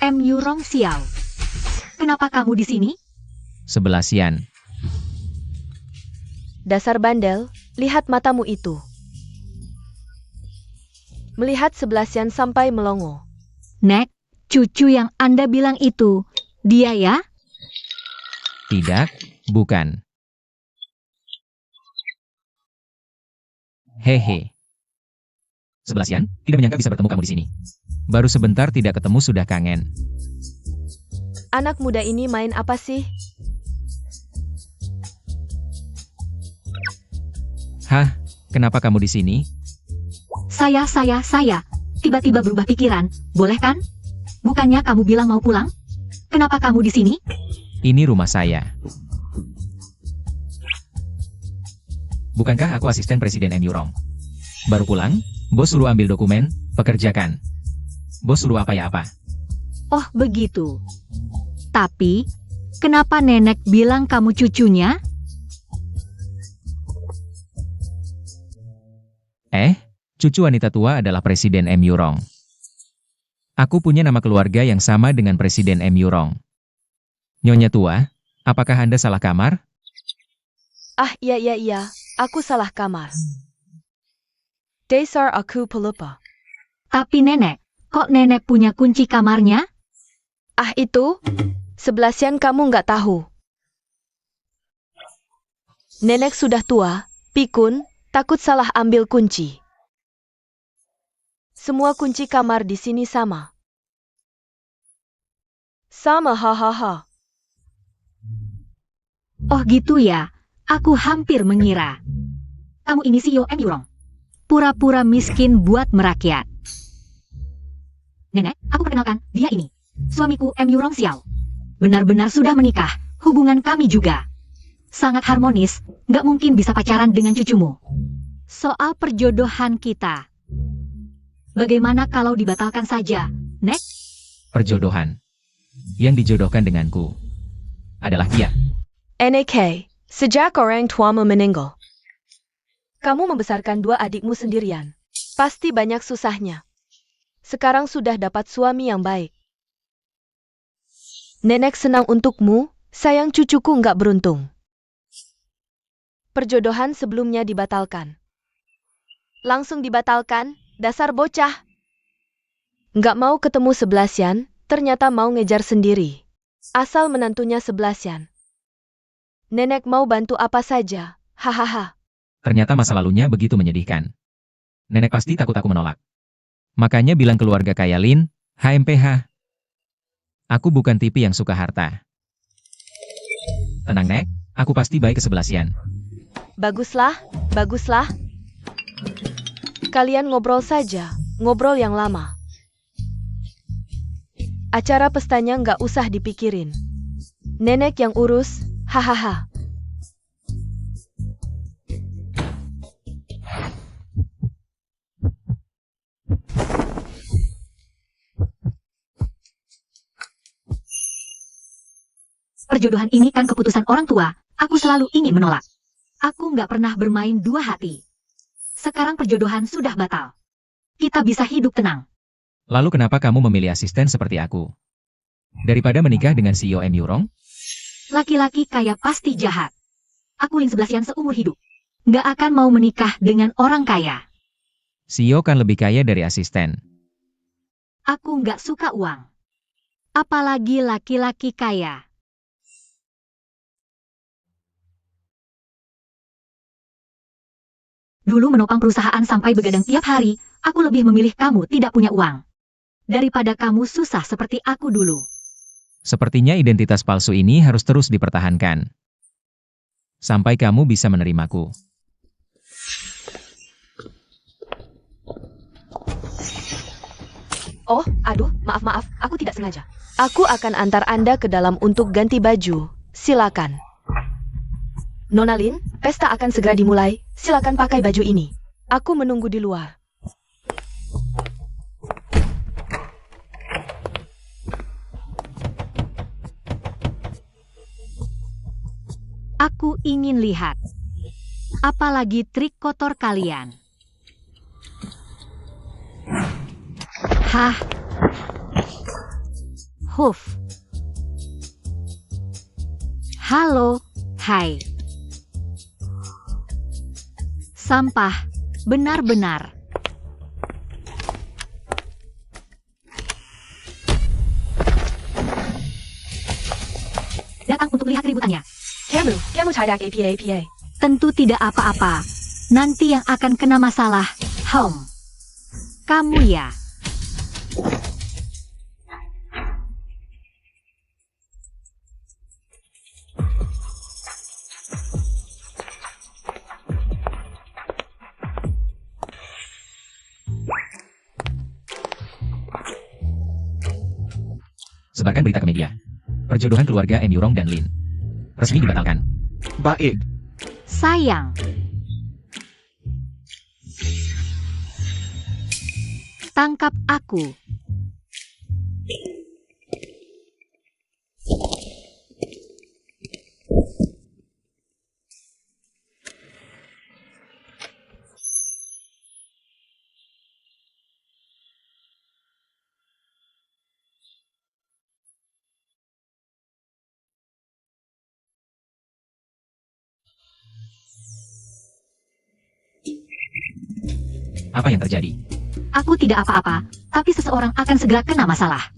MU Rong Xiao. Kenapa kamu di sini? 11 yan. Dasar bandel, lihat matamu itu. Melihat 11 yan sampai melongo. Nek, cucu yang Anda bilang itu, dia ya? Tidak, bukan. Hehe. 11 yan, tidak menyangka bisa bertemu kamu di sini. Baru sebentar tidak ketemu sudah kangen. Anak muda ini main apa sih? Hah, kenapa kamu di sini? Saya. Tiba-tiba berubah pikiran, boleh kan? Bukannya kamu bilang mau pulang? Kenapa kamu di sini? Ini rumah saya. Bukankah aku asisten Presiden MU Rong? Baru pulang, bos suruh ambil dokumen, pekerjakan. Bos suruh apa ya apa? Oh, begitu. Tapi, kenapa nenek bilang kamu cucunya? Cucu wanita tua adalah Presiden MU Rong. Aku punya nama keluarga yang sama dengan Presiden MU Rong. Nyonya tua, apakah Anda salah kamar? Ah, iya, aku salah kamar. Dasar aku pelupa. Tapi nenek, kok nenek punya kunci kamarnya? Ah itu, 11 yan kamu nggak tahu. Nenek sudah tua, pikun, takut salah ambil kunci. Semua kunci kamar di sini sama. Sama hahaha. Oh gitu ya, aku hampir mengira. Kamu ini CEO MU Rong. Pura-pura miskin buat merakyat. Nenek, aku perkenalkan, dia ini. Suamiku MU Rong Xiao. Benar-benar sudah menikah, hubungan kami juga. Sangat harmonis, nggak mungkin bisa pacaran dengan cucumu. Soal perjodohan kita. Bagaimana kalau dibatalkan saja, Nek? Perjodohan. Yang dijodohkan denganku adalah dia. NK, sejak orang tuamu meninggal. Kamu membesarkan dua adikmu sendirian. Pasti banyak susahnya. Sekarang sudah dapat suami yang baik. Nenek senang untukmu, sayang cucuku nggak beruntung. Perjodohan sebelumnya dibatalkan. Langsung dibatalkan, dasar bocah. Nggak mau ketemu 11 yan, ternyata mau ngejar sendiri. Asal menantunya 11 yan. Nenek mau bantu apa saja, hahaha. Ternyata masa lalunya begitu menyedihkan. Nenek pasti takut aku menolak. Makanya bilang keluarga kaya Lin, HMPH. Aku bukan tipe yang suka harta. Tenang Nek, aku pasti baik ke 11 yan. Baguslah, baguslah. Kalian ngobrol saja, ngobrol yang lama. Acara pestanya nggak usah dipikirin. Nenek yang urus, hahaha. Perjodohan ini kan keputusan orang tua, aku selalu ingin menolak. Aku nggak pernah bermain dua hati. Sekarang perjodohan sudah batal. Kita bisa hidup tenang. Lalu kenapa kamu memilih asisten seperti aku? Daripada menikah dengan CEO MU Rong? Laki-laki kaya pasti jahat. Aku Lin 11 yan seumur hidup. Nggak akan mau menikah dengan orang kaya. CEO kan lebih kaya dari asisten. Aku nggak suka uang. Apalagi laki-laki kaya. Dulu menopang perusahaan sampai begadang tiap hari, aku lebih memilih kamu tidak punya uang. Daripada kamu susah seperti aku dulu. Sepertinya identitas palsu ini harus terus dipertahankan. Sampai kamu bisa menerimaku. Oh, aduh, maaf, aku tidak sengaja. Aku akan antar Anda ke dalam untuk ganti baju. Silakan. Nona Lin, pesta akan segera dimulai. Silakan pakai baju ini. Aku menunggu di luar. Aku ingin lihat. Apalagi trik kotor kalian. Hah? Huf. Halo, hai. Sampah, benar-benar. Datang untuk lihat keributannya. Kamu tidak apa. Tentu tidak apa-apa. Nanti yang akan kena masalah, kamu ya. Sebarkan berita ke media. Perjodohan keluarga M. Yurong dan Lin resmi dibatalkan. Baik. Sayang. Tangkap aku. Apa yang terjadi? Aku tidak apa-apa, tapi seseorang akan segera kena masalah.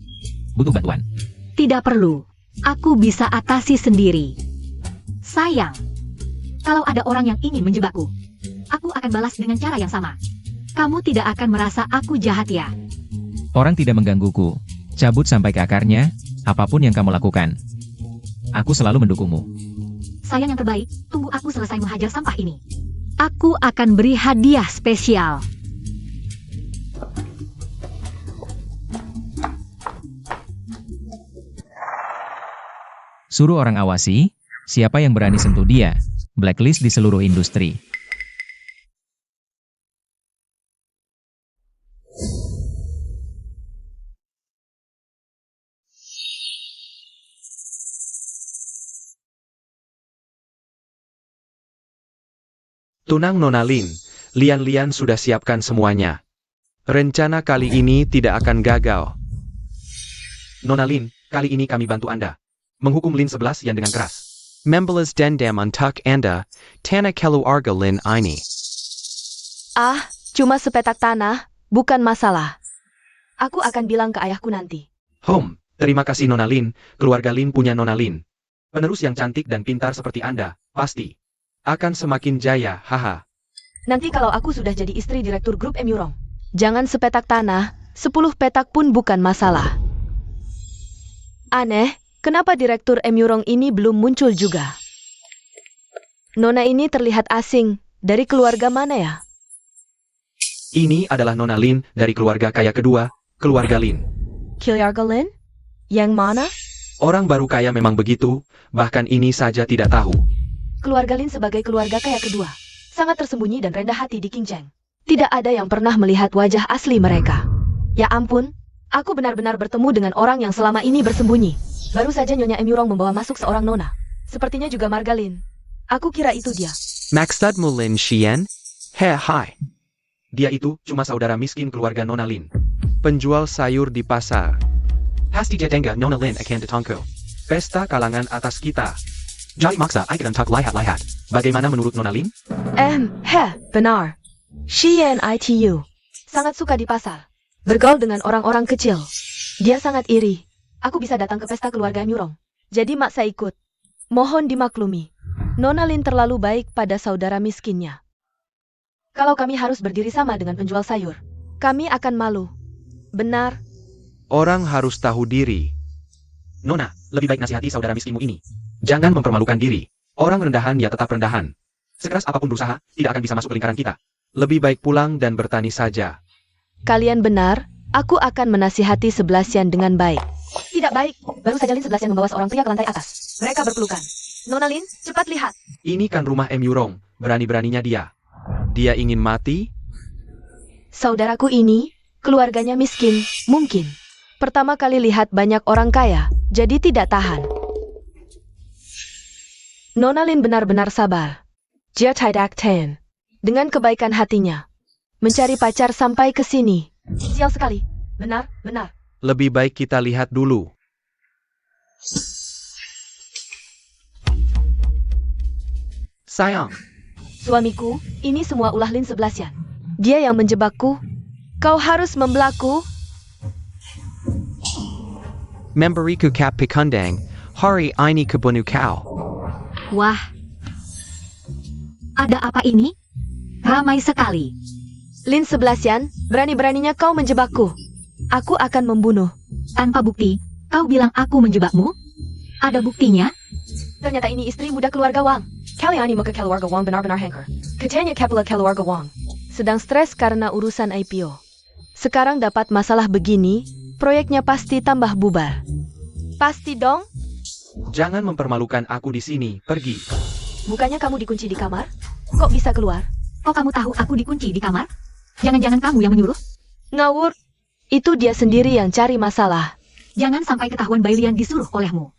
Butuh bantuan. Tidak perlu. Aku bisa atasi sendiri. Sayang. Kalau ada orang yang ingin menjebakku, aku akan balas dengan cara yang sama. Kamu tidak akan merasa aku jahat ya? Orang tidak menggangguku. Cabut sampai ke akarnya, apapun yang kamu lakukan. Aku selalu mendukungmu. Sayang yang terbaik, tunggu aku selesai menghajar sampah ini. Aku akan beri hadiah spesial. Suruh orang awasi, siapa yang berani sentuh dia. Blacklist di seluruh industri. Tunang Nona Lin, Lian sudah siapkan semuanya. Rencana kali ini tidak akan gagal. Nona Lin, kali ini kami bantu Anda. Menghukum Lin 11 yang dengan keras. Membalas dendam untuk Anda, Tanah keluarga Lin ini. Ah, cuma sepetak tanah, bukan masalah. Aku akan bilang ke ayahku nanti. Terima kasih Nona Lin, keluarga Lin punya Nona Lin. Penerus yang cantik dan pintar seperti Anda, pasti Akan semakin jaya, haha. Nanti kalau aku sudah jadi istri direktur grup M. Yurong. Jangan sepetak tanah, 10 petak pun bukan masalah. Aneh, kenapa direktur M. Yurong ini belum muncul juga? Nona ini terlihat asing, dari keluarga mana ya? Ini adalah Nona Lin dari keluarga kaya kedua, keluarga Lin. Keluarga Lin? Yang mana? Orang baru kaya memang begitu, bahkan ini saja tidak tahu. Keluarga Lin sebagai keluarga kaya kedua, sangat tersembunyi dan rendah hati di Qingzheng. Tidak ada yang pernah melihat wajah asli mereka. Ya ampun, aku benar-benar bertemu dengan orang yang selama ini bersembunyi. Baru saja Nyonya M. Yurong membawa masuk seorang nona. Sepertinya juga Margalin. Aku kira itu dia. Maksudmu Lin Xian? Hai. Dia itu cuma saudara miskin keluarga Nona Lin. Penjual sayur di pasar. Pasti jatengga Nona Lin akan datangku. Pesta kalangan atas kita. Jadi maksa akan tak lihat-lihat. Bagaimana menurut Nona Lin? Benar. Xian itu. Sangat suka di pasar. Bergaul dengan orang-orang kecil. Dia sangat iri. Aku bisa datang ke pesta keluarga M. Yurong. Jadi maksa ikut. Mohon dimaklumi. Nona Lin terlalu baik pada saudara miskinnya. Kalau kami harus berdiri sama dengan penjual sayur, kami akan malu. Benar, Orang harus tahu diri. Nona, lebih baik nasihati saudara miskinmu ini. Jangan mempermalukan diri. Orang rendahan ya tetap rendahan. Sekeras apapun berusaha, tidak akan bisa masuk ke lingkaran kita. Lebih baik pulang dan bertani saja. kalian benar. Aku akan menasihati Seblasian dengan baik. Tidak baik. Baru saja Lin Seblasian membawa seorang pria ke lantai atas. Mereka berpelukan. Nona Lin, cepat lihat. Ini kan rumah M. Yurong. Berani-beraninya dia. Dia ingin mati? Saudaraku ini, keluarganya miskin, mungkin. Pertama kali lihat banyak orang kaya, jadi tidak tahan. Nona Lin benar-benar sabar. Dia tidak tahan. Dengan kebaikan hatinya. Mencari pacar sampai ke sini. Sial sekali. Benar, benar. Lebih baik kita lihat dulu. Sayang, Suamiku, ini semua ulah Lin Seblasian. Dia yang menjebakku. Kau harus membelaku. Memberiku kap pikundang. Hari ini kebunu kau. Wah. Ada apa ini? Ramai sekali. Lin Seblasian, berani-beraninya kau menjebakku. Aku akan membunuh. Tanpa bukti, kau bilang aku menjebakmu? Ada buktinya? Ternyata ini istri muda keluarga Wang. Kali ini muka keluarga Wang benar-benar hanker. Katanya kepala keluarga Wang. Sedang stres karena urusan IPO. Sekarang dapat masalah begini, proyeknya pasti tambah bubar. Pasti dong? Jangan mempermalukan aku di sini. Pergi. Bukannya kamu dikunci di kamar? Kok bisa keluar? Kok kamu tahu aku dikunci di kamar? Jangan-jangan kamu yang menyuruh? Ngawur. Itu dia sendiri yang cari masalah. Jangan sampai ketahuan Bailian disuruh olehmu.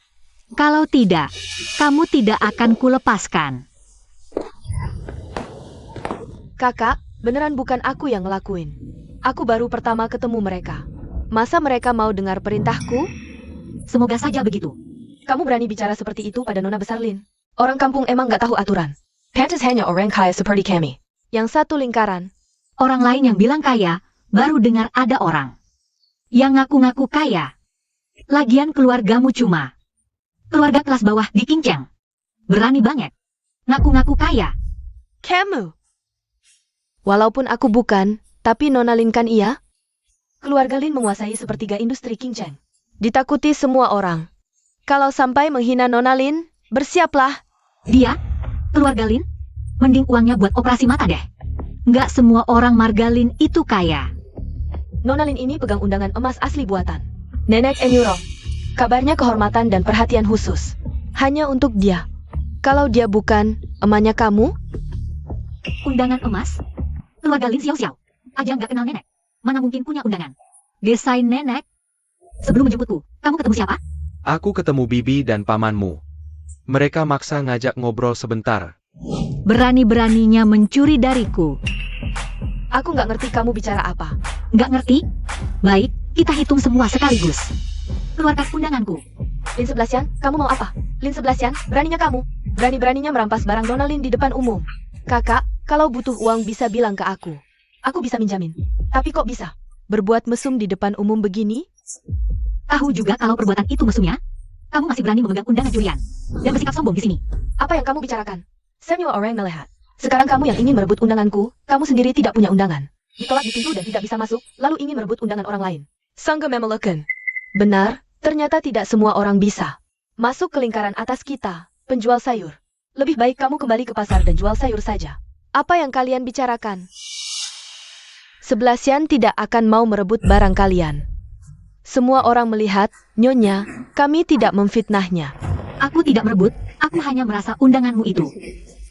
Kalau tidak, kamu tidak akan kulepaskan. Kakak, beneran bukan aku yang ngelakuin. Aku baru pertama ketemu mereka. Masa mereka mau dengar perintahku? Semoga saja begitu. Kamu berani bicara seperti itu pada Nona Besar Lin? Orang kampung emang gak tahu aturan. Pantas hanya orang kaya seperti kami. Yang satu lingkaran. Orang lain yang bilang kaya, baru dengar ada orang yang ngaku-ngaku kaya. Lagian keluargamu cuma keluarga kelas bawah di Kincang. Berani banget ngaku-ngaku kaya. Kamu. Walaupun aku bukan, tapi Nona Lin kan iya? Keluarga Lin menguasai sepertiga industri Kincang. Ditakuti semua orang. Kalau sampai menghina Nona Lin, bersiaplah. Dia, keluarga Lin, mending uangnya buat operasi mata deh. Nggak semua orang margalin itu kaya. Nona Lin ini pegang undangan emas asli buatan. Nenek Enyurong. Kabarnya kehormatan dan perhatian khusus. Hanya untuk dia. Kalau dia bukan emaknya kamu, Undangan emas? Keluarga Lin Xiao-Xiao aja nggak kenal nenek. Mana mungkin punya undangan? Desain nenek. Sebelum menjemputku, kamu ketemu siapa? Aku ketemu Bibi dan pamanmu. Mereka maksa ngajak ngobrol sebentar. Berani-beraninya mencuri dariku. aku nggak ngerti kamu bicara apa. Nggak ngerti? Baik, kita hitung semua sekaligus. Keluarkan undanganku. Lin Seblasian, kamu mau apa? Lin Seblasian, beraninya kamu. Berani-beraninya merampas barang Nona Lin di depan umum. Kakak, kalau butuh uang bisa bilang ke aku. Aku bisa minjamin. Tapi kok bisa? Berbuat mesum di depan umum begini? Tahu juga kalau perbuatan itu mesumnya? Kamu masih berani memegang undangan curian. Dan bersikap sombong di sini. Apa yang kamu bicarakan? Semua orang melihat. Sekarang kamu yang ingin merebut undanganku, kamu sendiri tidak punya undangan. Ditolak di pintu dan tidak bisa masuk, lalu ingin merebut undangan orang lain. Sangga memelekan. Benar, ternyata tidak semua orang bisa masuk ke lingkaran atas kita, penjual sayur. Lebih baik kamu kembali ke pasar dan jual sayur saja. Apa yang kalian bicarakan? Seblasian tidak akan mau merebut barang kalian. Semua orang melihat, Nyonya, kami tidak memfitnahnya. Aku tidak merebut, aku hanya merasa undanganmu itu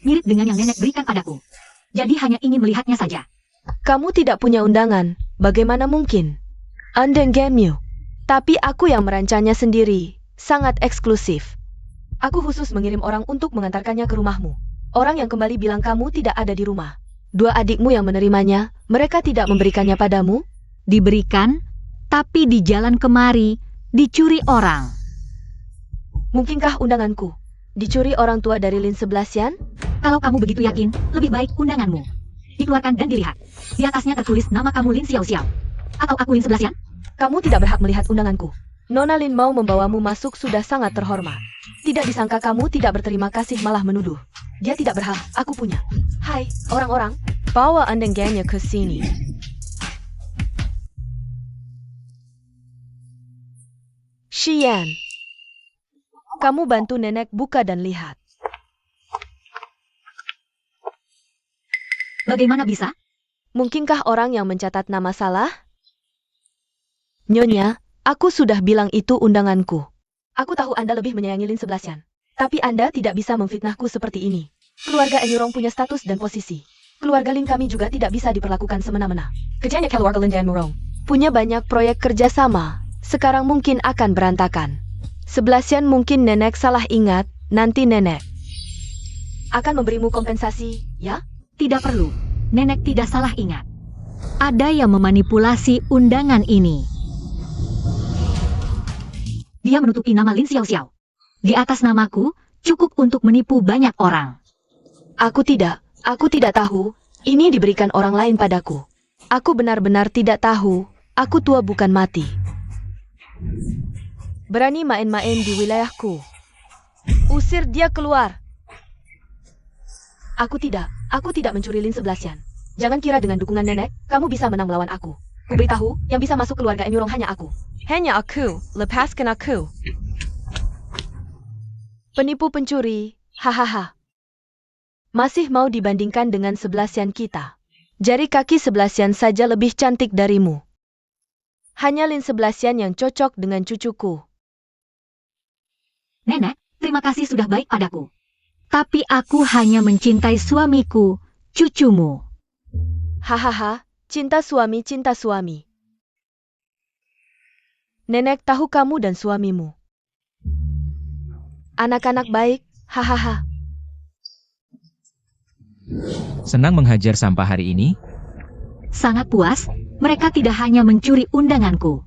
mirip dengan yang nenek berikan padaku. Jadi hanya ingin melihatnya saja. Kamu tidak punya undangan, bagaimana mungkin? Andeng Gemyu. Tapi aku yang merancangnya sendiri, sangat eksklusif. Aku khusus mengirim orang untuk mengantarkannya ke rumahmu. Orang yang kembali bilang kamu tidak ada di rumah. Dua adikmu yang menerimanya, mereka tidak memberikannya padamu? Diberikan, tapi di jalan kemari, dicuri orang. Mungkinkah undanganku dicuri orang tua dari Lin Seblasian? Kalau kamu begitu yakin, lebih baik undanganmu dikeluarkan dan dilihat. Di atasnya tertulis nama kamu Lin Xiao-Xiao. Atau aku Lin Seblasian? Kamu tidak berhak melihat undanganku. Nona Lin mau membawamu masuk sudah sangat terhormat. Tidak disangka kamu tidak berterima kasih malah menuduh. Dia tidak berhak, aku punya. Hai, orang-orang. Bawa andenganya ke sini. Xian, kamu bantu nenek buka dan lihat. Bagaimana bisa? Mungkinkah orang yang mencatat nama salah? Nyonya, aku sudah bilang itu undanganku. Aku tahu Anda lebih menyayangi Lin Seblasian. Tapi Anda tidak bisa memfitnahku seperti ini. Keluarga Emirong punya status dan posisi. Keluarga Lin kami juga tidak bisa diperlakukan semena-mena. Kerjanya keluarga Lin dan Emirong punya banyak proyek kerjasama. Sekarang mungkin akan berantakan. Seblasian mungkin nenek salah ingat, nanti nenek akan memberimu kompensasi, ya? Tidak perlu. Nenek tidak salah ingat. Ada yang memanipulasi undangan ini. Dia menutupi nama Lin Xiao. Di atas namaku, cukup untuk menipu banyak orang. Aku tidak tahu, ini diberikan orang lain padaku. Aku benar-benar tidak tahu, aku tua bukan mati. Berani main-main di wilayahku. Usir dia keluar. Aku tidak mencuri Lin Seblasian. Jangan kira dengan dukungan nenek, kamu bisa menang melawan aku. Kuberitahu, yang bisa masuk keluarga Emirong hanya aku. Hanya aku, lepaskan aku. Penipu pencuri, hahaha. Masih mau dibandingkan dengan Seblasian kita. Jari kaki Seblasian saja lebih cantik darimu. Hanya Lin Seblasian yang cocok dengan cucuku. Nenek, terima kasih sudah baik padaku. Tapi aku hanya mencintai suamiku, cucumu. Hahaha, cinta suami. Nenek tahu kamu dan suamimu. Anak-anak baik, hahaha. Senang menghajar sampah hari ini? Sangat puas, mereka tidak hanya mencuri undanganku,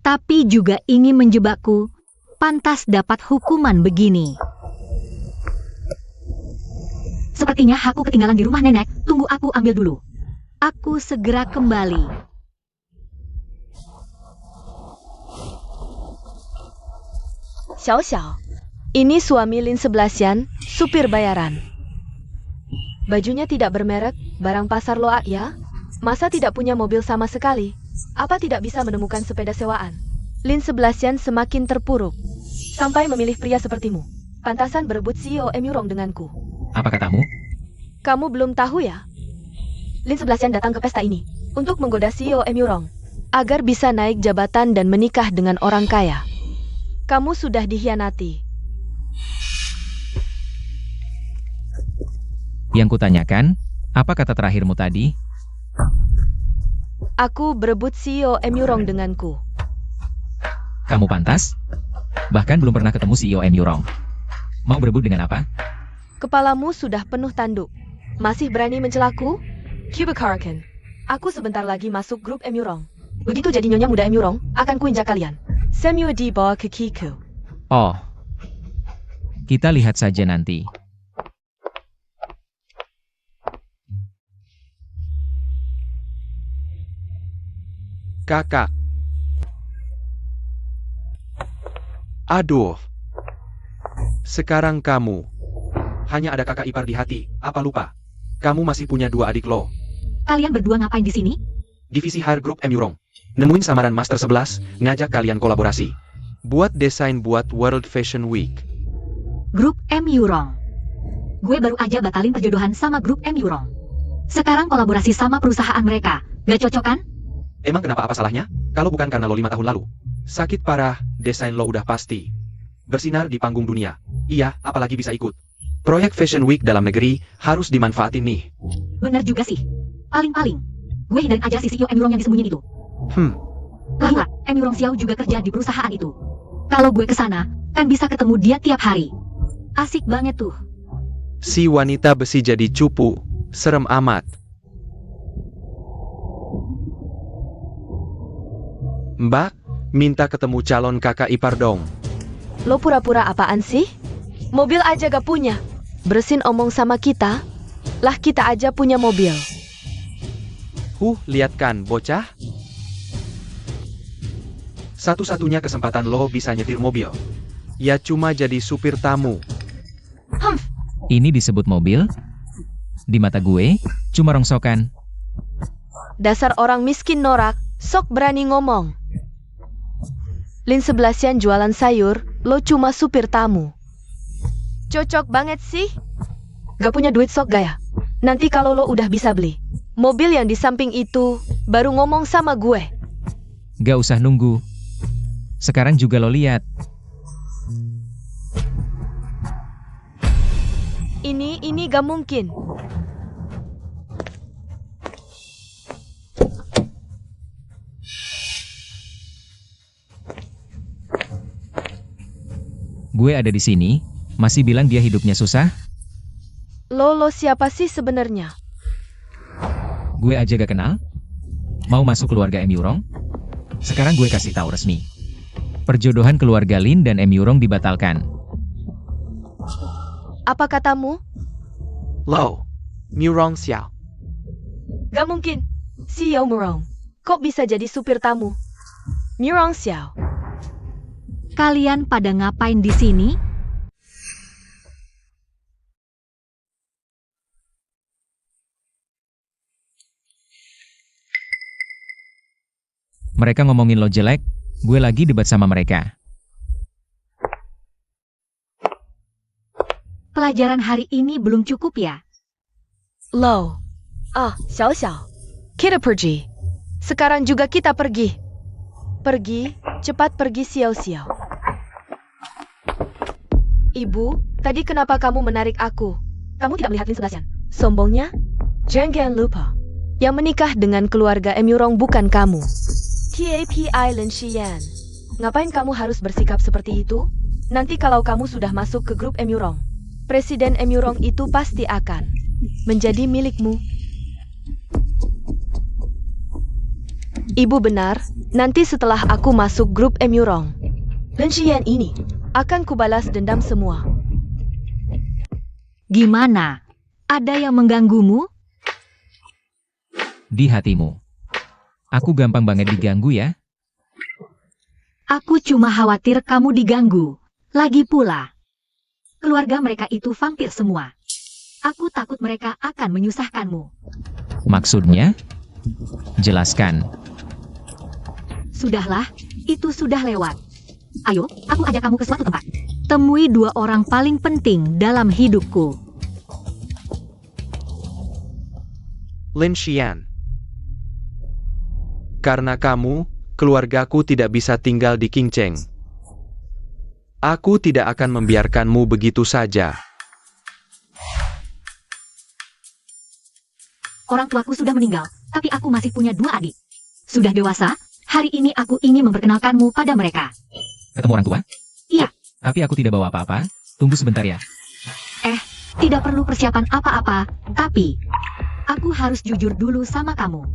tapi juga ingin menjebakku. Pantas dapat hukuman begini. Sepertinya aku ketinggalan di rumah nenek, tunggu aku ambil dulu. Aku segera kembali. Xiao, ini suami Lin Seblasian, supir bayaran. Bajunya tidak bermerek, barang pasar loak ya? Masa tidak punya mobil sama sekali? Apa tidak bisa menemukan sepeda sewaan? Lin Seblasian semakin terpuruk. Sampai memilih pria sepertimu. Pantasan berebut CEO Emirong denganku. Apa katamu? Kamu belum tahu ya? Lin Seblasian datang ke pesta ini untuk menggoda CEO Emirong agar bisa naik jabatan dan menikah dengan orang kaya. Kamu sudah dikhianati. Yang kutanyakan, apa kata terakhirmu tadi? Aku berebut CEO Emirong denganku. Kamu pantas? Bahkan belum pernah ketemu CEO Emirong. Mau berebut dengan apa? Kepalamu sudah penuh tanduk. Masih berani mencelaku? Kubikarkan. Aku sebentar lagi masuk grup Emirong. Begitu jadi nyonya muda Emirong, akan kuinjak kalian. Semua dibawa ke Kiku. Oh. Kita lihat saja nanti. Kakak. Aduh. Sekarang kamu. Hanya ada kakak ipar di hati, apa lupa? Kamu masih punya 2 adik lo. Kalian berdua ngapain di sini? Divisi Hire Group Emirong. Nemuin samaran Master 11, ngajak kalian kolaborasi. Buat desain buat World Fashion Week. Grup M Yurong. Gue baru aja batalin perjodohan sama grup M Yurong. Sekarang kolaborasi sama perusahaan mereka. Gak cocok kan? Emang kenapa apa salahnya? Kalau bukan karena lo 5 tahun lalu. Sakit parah, desain lo udah pasti. Bersinar di panggung dunia. Iya, apalagi bisa ikut. Proyek Fashion Week dalam negeri harus dimanfaatin nih. Bener juga sih. Paling-paling. Gue hindarin aja si CEO Emirong yang disembunyiin itu. Lagipula, Emirong Xiao juga kerja di perusahaan itu. Kalau gue kesana, kan bisa ketemu dia tiap hari. Asik banget tuh. Si wanita besi jadi cupu. Serem amat. Mbak, minta ketemu calon kakak ipar dong. Lo pura-pura apaan sih? Mobil aja gak punya. Bersin omong sama kita. Lah kita aja punya mobil. Lihat kan, bocah. Satu-satunya kesempatan lo bisa nyetir mobil. Ya cuma jadi supir tamu. Ini disebut mobil? Di mata gue, Cuma rongsokan. Dasar orang miskin norak, sok berani ngomong. Lin 11-an jualan sayur, lo cuma supir tamu. Cocok banget sih. Gak punya duit sok gaya. Nanti kalau lo udah bisa beli mobil yang di samping itu, baru ngomong sama gue. Gak usah nunggu. Sekarang juga lo lihat. Ini gak mungkin. Gue ada di sini, masih bilang dia hidupnya susah? Lo siapa sih sebenarnya? Gue aja gak kenal? Mau masuk keluarga Em Yurong? Sekarang gue kasih tahu resmi. Perjodohan keluarga Lin dan Em Yurong dibatalkan. Apa katamu? Lo. Murong Xiao. Gak mungkin. CEO Murong. Kok bisa jadi supir tamu? Murong Xiao. Kalian pada ngapain di sini? Mereka ngomongin lo jelek, gue lagi debat sama mereka. Pelajaran hari ini belum cukup ya? Lo. Xiao Xiao. Kita pergi. Sekarang juga kita pergi. Pergi, cepat pergi Xiao Xiao. Ibu, tadi kenapa kamu menarik aku? Kamu tidak melihat Lin 11-an? Sombongnya? Jangan lupa. Yang menikah dengan keluarga Em Yurong bukan kamu. TAPI Lin Xian. Ngapain kamu harus bersikap seperti itu? Nanti kalau kamu sudah masuk ke grup Em Yurong, Presiden Em Yurong itu pasti akan menjadi milikmu. Ibu benar, nanti setelah aku masuk grup Em Yurong, Lin Xian ini akan kubalas dendam semua. Gimana? Ada yang mengganggumu? Di hatimu. Aku gampang banget diganggu ya. Aku cuma khawatir kamu diganggu. Lagi pula, keluarga mereka itu vampir semua. Aku takut mereka akan menyusahkanmu. Maksudnya? Jelaskan. Sudahlah, itu sudah lewat. Ayo, aku ajak kamu ke suatu tempat. Temui 2 orang paling penting dalam hidupku. Lin Xian. Karena kamu, keluargaku tidak bisa tinggal di Qingcheng. Aku tidak akan membiarkanmu begitu saja. Orang tuaku sudah meninggal, tapi aku masih punya 2 adik. Sudah dewasa, hari ini aku ingin memperkenalkanmu pada mereka. Ketemu orang tua? Iya. Tapi aku tidak bawa apa-apa. Tunggu sebentar ya. Tidak perlu persiapan apa-apa, tapi aku harus jujur dulu sama kamu.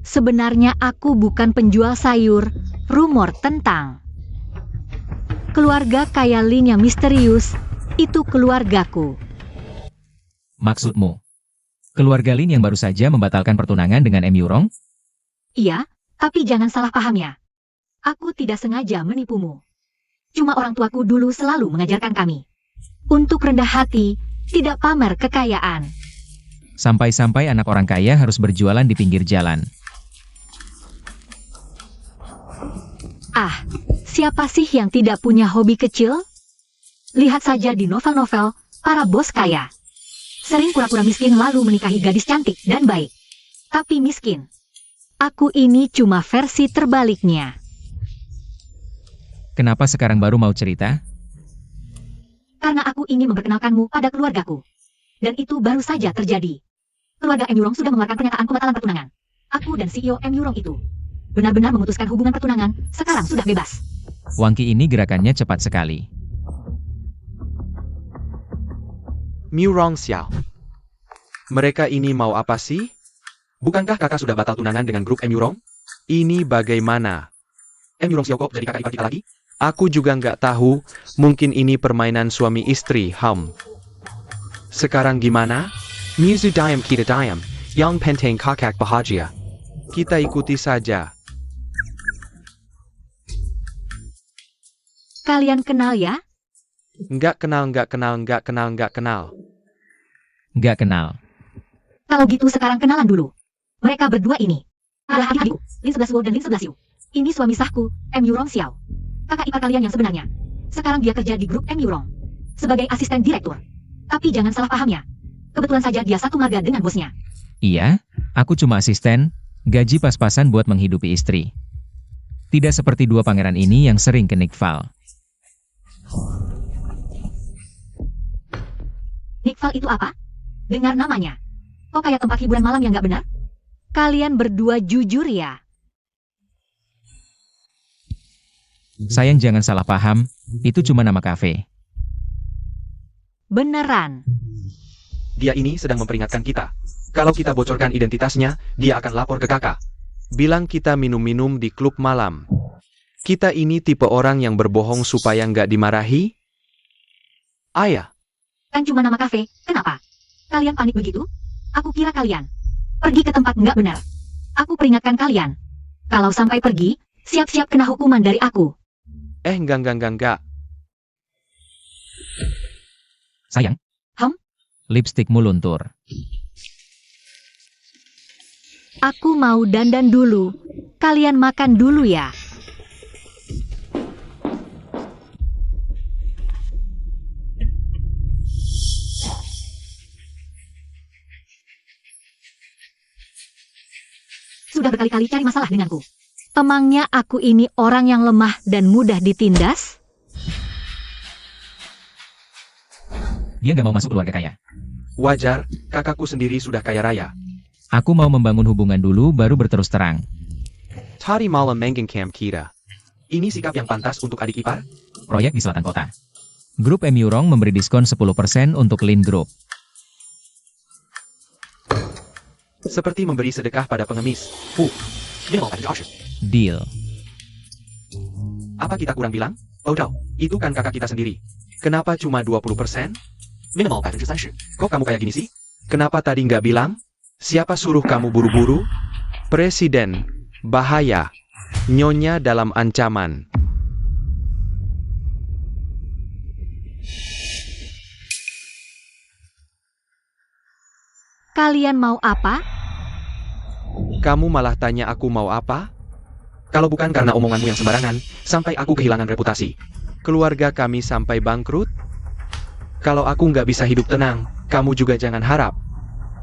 Sebenarnya aku bukan penjual sayur. Rumor tentang keluarga kaya Lin yang misterius, itu keluargaku. Maksudmu? Keluarga Lin yang baru saja membatalkan pertunangan dengan Em Yurong? Iya, tapi jangan salah paham ya. Aku tidak sengaja menipumu. Cuma orang tuaku dulu selalu mengajarkan kami untuk rendah hati, tidak pamer kekayaan. Sampai-sampai anak orang kaya harus berjualan di pinggir jalan. Siapa sih yang tidak punya hobi kecil? Lihat saja di novel-novel, para bos kaya sering pura-pura miskin lalu menikahi gadis cantik dan baik. Tapi miskin. Aku ini cuma versi terbaliknya. Kenapa sekarang baru mau cerita? Karena aku ingin memperkenalkanmu pada keluargaku. Dan itu baru saja terjadi. Keluarga Em Yurong sudah mengeluarkan pernyataan pembatalan pertunangan. Aku dan CEO Em Yurong itu benar-benar memutuskan hubungan pertunangan, sekarang sudah bebas. Wangki ini gerakannya cepat sekali. Murong Xiao. Mereka ini mau apa sih? Bukankah kakak sudah batal tunangan dengan grup Em Yurong? Ini bagaimana? Em Yurong Xiao kok jadi kakak ipar kita lagi? Aku juga nggak tahu, mungkin ini permainan suami istri, Sekarang gimana? Muzu Dayam kita Dayam, yang penting kakak bahagia. Kita ikuti saja. Kalian kenal ya? Nggak kenal. Nggak kenal. Kalau gitu sekarang kenalan dulu. Mereka berdua ini adalah adik-adikku, Lin 11 Wu dan Lin 11 Yu. Ini suami sahku, MU Rong Xiao. Kakak ipar kalian yang sebenarnya. Sekarang dia kerja di grup MU Rong sebagai asisten direktur. Tapi jangan salah paham ya. Kebetulan saja dia satu marga dengan bosnya. Iya, aku cuma asisten, gaji pas-pasan buat menghidupi istri. Tidak seperti dua pangeran ini yang sering ke Nikval. Nikval itu apa? Dengar namanya. Kok kayak tempat hiburan malam yang nggak benar? Kalian berdua jujur ya? Sayang jangan salah paham, itu cuma nama kafe. Beneran. Dia ini sedang memperingatkan kita. Kalau kita bocorkan identitasnya, dia akan lapor ke kakak. Bilang kita minum-minum di klub malam. Kita ini tipe orang yang berbohong supaya nggak dimarahi? Ayah, Kan cuma nama kafe, kenapa? Kalian panik begitu? Aku kira kalian pergi ke tempat nggak benar. Aku peringatkan kalian. Kalau sampai pergi, siap-siap kena hukuman dari aku. enggak. Sayang. Ham? Lipstikmu luntur. Aku mau dandan dulu. Kalian makan dulu ya. Sudah berkali-kali cari masalah denganku. Emangnya aku ini orang yang lemah dan mudah ditindas? Dia nggak mau masuk keluarga kaya. Wajar, kakakku sendiri sudah kaya raya. Aku mau membangun hubungan dulu baru berterus terang. Tadi malam menggengkam kita. Ini sikap yang pantas untuk adik ipar? Proyek di selatan kota. Grup MU Rong memberi diskon 10% untuk Lin Group. Seperti memberi sedekah pada pengemis. Dia mau pada Josh. Deal. Apa kita kurang bilang? Oh, itu kan kakak kita sendiri. Kenapa cuma 20%? Minimal 30%. Kok kamu kayak gini sih? Kenapa tadi nggak bilang? Siapa suruh kamu buru-buru? Presiden. Bahaya. Nyonya dalam ancaman. Kalian mau apa? Kamu malah tanya aku mau apa? Kalau bukan karena omonganmu yang sembarangan, sampai aku kehilangan reputasi. Keluarga kami sampai bangkrut? Kalau aku nggak bisa hidup tenang, kamu juga jangan harap.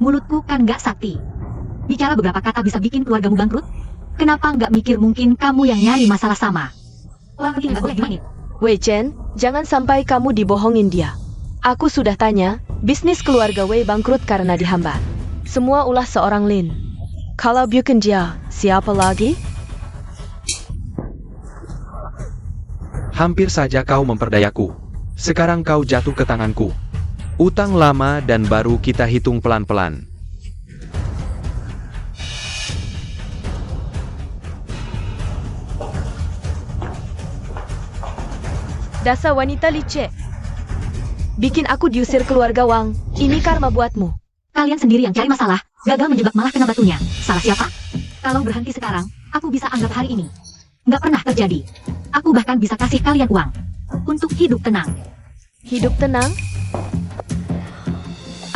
Mulutku kan nggak sakti. Bicara beberapa kata bisa bikin keluargamu bangkrut? Kenapa nggak mikir mungkin kamu yang nyari masalah sama? Orang penting nggak boleh dimainin. Wei Chen, jangan sampai kamu dibohongin dia. Aku sudah tanya, bisnis keluarga Wei bangkrut karena dihambat. Semua ulah seorang Lin. Kalau bukan dia, siapa lagi? Hampir saja kau memperdayaku. Sekarang kau jatuh ke tanganku. Utang lama dan baru kita hitung pelan-pelan. Dasar wanita licik. Bikin aku diusir keluarga Wang. Ini karma buatmu. Kalian sendiri yang cari masalah, gagal menjebak malah kena batunya. Salah siapa? Kalau berhenti sekarang, aku bisa anggap hari ini nggak pernah terjadi. Aku bahkan bisa kasih kalian uang untuk hidup tenang. Hidup tenang?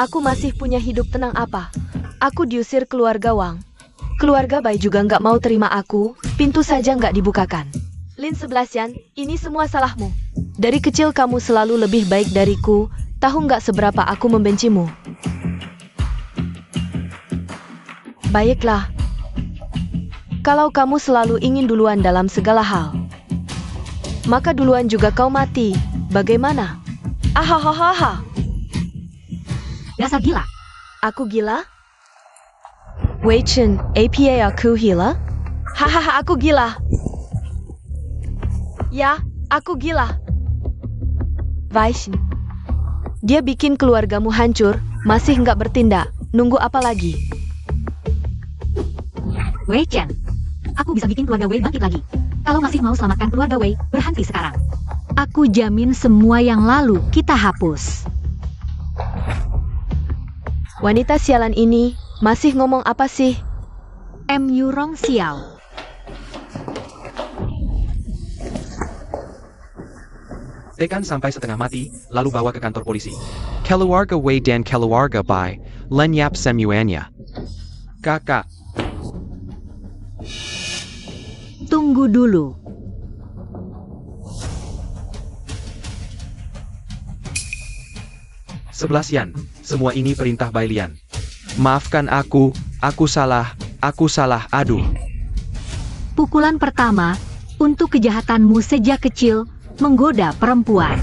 Aku masih punya hidup tenang apa? Aku diusir keluarga Wang. Keluarga Bai juga nggak mau terima aku, pintu saja nggak dibukakan. Lin 11 Yan, ini semua salahmu. Dari kecil kamu selalu lebih baik dariku, tahu nggak seberapa aku membencimu. Baiklah. Kalau kamu selalu ingin duluan dalam segala hal, maka duluan juga kau mati. Bagaimana? Ahahaha. Dasar gila. Aku gila? Wei Chen, APA aku gila? Hahaha, aku gila. Ya, aku gila. Wei Chen. Dia bikin keluargamu hancur, masih nggak bertindak. Nunggu apa lagi? Wei Chen, aku bisa bikin keluarga Wei bangkit lagi. Kalau masih mau selamatkan keluarga Wei, berhenti sekarang. Aku jamin semua yang lalu kita hapus. Wanita sialan ini masih ngomong apa sih? MU Rong Xiao. Tekan sampai setengah mati, lalu bawa ke kantor polisi. Keluarga Wei dan keluarga Bai, Lenyap semuanya. Kakak, Tunggu dulu. Yan. Semua ini perintah Bailian. maafkan aku salah, aduh. Pukulan pertama, untuk kejahatanmu sejak kecil, menggoda perempuan.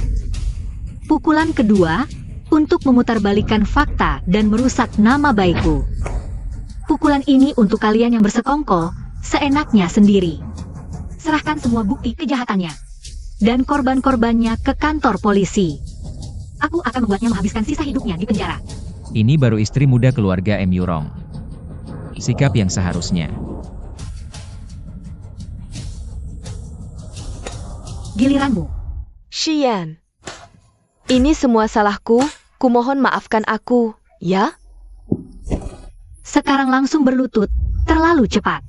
Pukulan kedua, untuk memutarbalikkan fakta dan merusak nama baikku. Pukulan ini untuk kalian yang bersekongkol, seenaknya sendiri. Serahkan semua bukti kejahatannya dan korban-korbannya ke kantor polisi. Aku akan membuatnya menghabiskan sisa hidupnya di penjara. Ini baru istri muda keluarga M. Yurong. Sikap yang seharusnya. Giliranmu. Xian. Ini semua salahku, kumohon maafkan aku, ya? Sekarang langsung berlutut, terlalu cepat.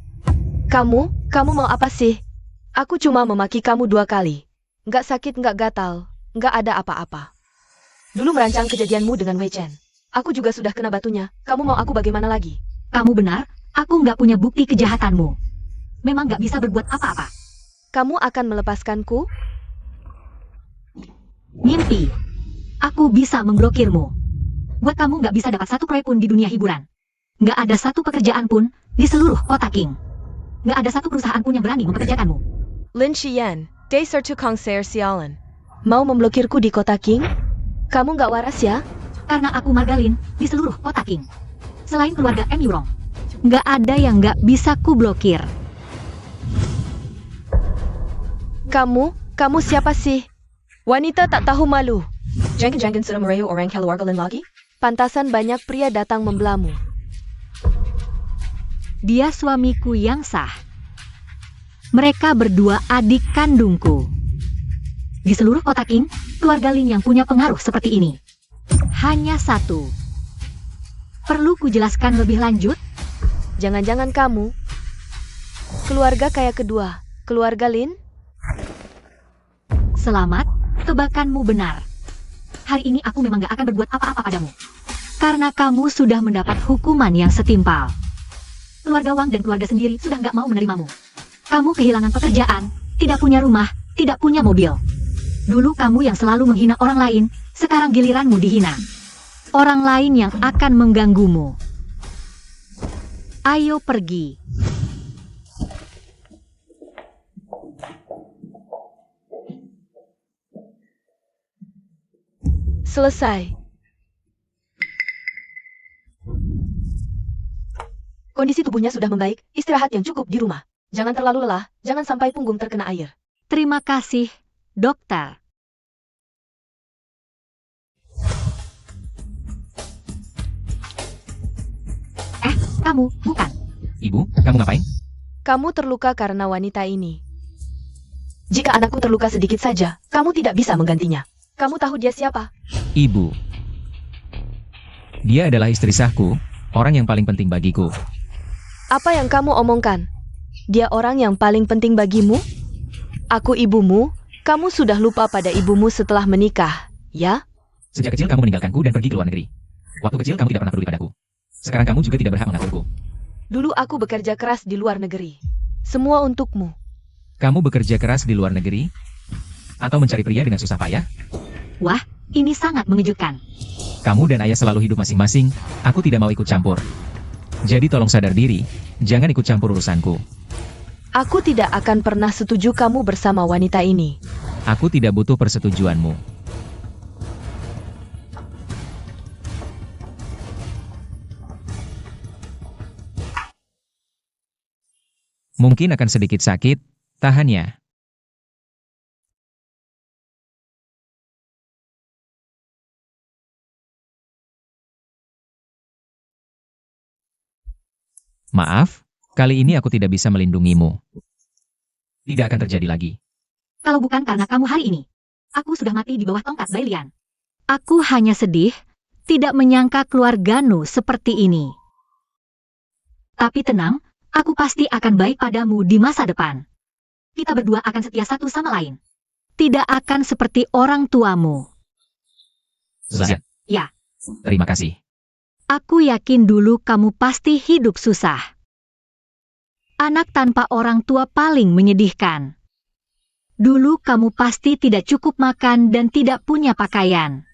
Kamu mau apa sih? Aku cuma memaki kamu 2 kali. Nggak sakit, nggak gatal, nggak ada apa-apa. Dulu merancang kejadianmu dengan Wei Chen. Aku juga sudah kena batunya. Kamu mau aku bagaimana lagi? Kamu benar, aku nggak punya bukti kejahatanmu. Memang nggak bisa berbuat apa-apa. Kamu akan melepaskanku? Mimpi. Aku bisa memblokirmu. Buat kamu nggak bisa dapat satu proyek pun di dunia hiburan. Nggak ada satu pekerjaan pun di seluruh kota King. Nggak ada satu perusahaan pun yang berani mempekerjakanmu. Lin Xian, Daser Tukang Ser Sialan. Mau memblokirku di kota King? Kamu nggak waras ya? Karena aku Margalin di seluruh kota King. Selain keluarga M. Yurong, nggak ada yang nggak bisa ku blokir. Kamu siapa sih? Wanita tak tahu malu. Jangan sudah merayu orang keluarga Lin lagi? Pantasan banyak pria datang membelamu. Dia suamiku yang sah. Mereka berdua adik kandungku. Di seluruh kota King, keluarga Lin yang punya pengaruh seperti ini. Hanya satu. Perlu kujelaskan lebih lanjut? Jangan-jangan kamu keluarga kaya kedua, keluarga Lin? Selamat, tebakanmu benar. Hari ini aku memang gak akan berbuat apa-apa padamu. Karena kamu sudah mendapat hukuman yang setimpal. Keluarga Wang dan keluarga sendiri sudah gak mau menerimamu. Kamu kehilangan pekerjaan, tidak punya rumah, tidak punya mobil. Dulu kamu yang selalu menghina orang lain, sekarang giliranmu dihina. Orang lain yang akan mengganggumu. Ayo pergi. Selesai. Kondisi tubuhnya sudah membaik, istirahat yang cukup di rumah. Jangan terlalu lelah, jangan sampai punggung terkena air. Terima kasih, dokter. Kamu, bukan. Ibu, kamu ngapain? Kamu terluka karena wanita ini. Jika anakku terluka sedikit saja, kamu tidak bisa menggantinya. Kamu tahu dia siapa? Ibu. Dia adalah istri sahku, orang yang paling penting bagiku. Apa yang kamu omongkan? Dia orang yang paling penting bagimu? Aku ibumu, kamu sudah lupa pada ibumu setelah menikah, ya? Sejak kecil kamu meninggalkanku dan pergi ke luar negeri. Waktu kecil kamu tidak pernah peduli padaku. Sekarang kamu juga tidak berhak mengaturku. Dulu aku bekerja keras di luar negeri. Semua untukmu. Kamu bekerja keras di luar negeri? Atau mencari pria dengan susah payah? Wah, ini sangat mengejutkan. Kamu dan ayah selalu hidup masing-masing, aku tidak mau ikut campur. Jadi tolong sadar diri, jangan ikut campur urusanku. Aku tidak akan pernah setuju kamu bersama wanita ini. Aku tidak butuh persetujuanmu. Mungkin akan sedikit sakit, tahan ya. Maaf, kali ini aku tidak bisa melindungimu. Tidak akan terjadi lagi. Kalau bukan karena kamu hari ini, aku sudah mati di bawah tongkat Bailian. Aku hanya sedih, tidak menyangka keluargamu seperti ini. Tapi tenang, aku pasti akan baik padamu di masa depan. Kita berdua akan setia satu sama lain. Tidak akan seperti orang tuamu. Zuzan. Ya. Terima kasih. Aku yakin dulu kamu pasti hidup susah. Anak tanpa orang tua paling menyedihkan. Dulu kamu pasti tidak cukup makan dan tidak punya pakaian.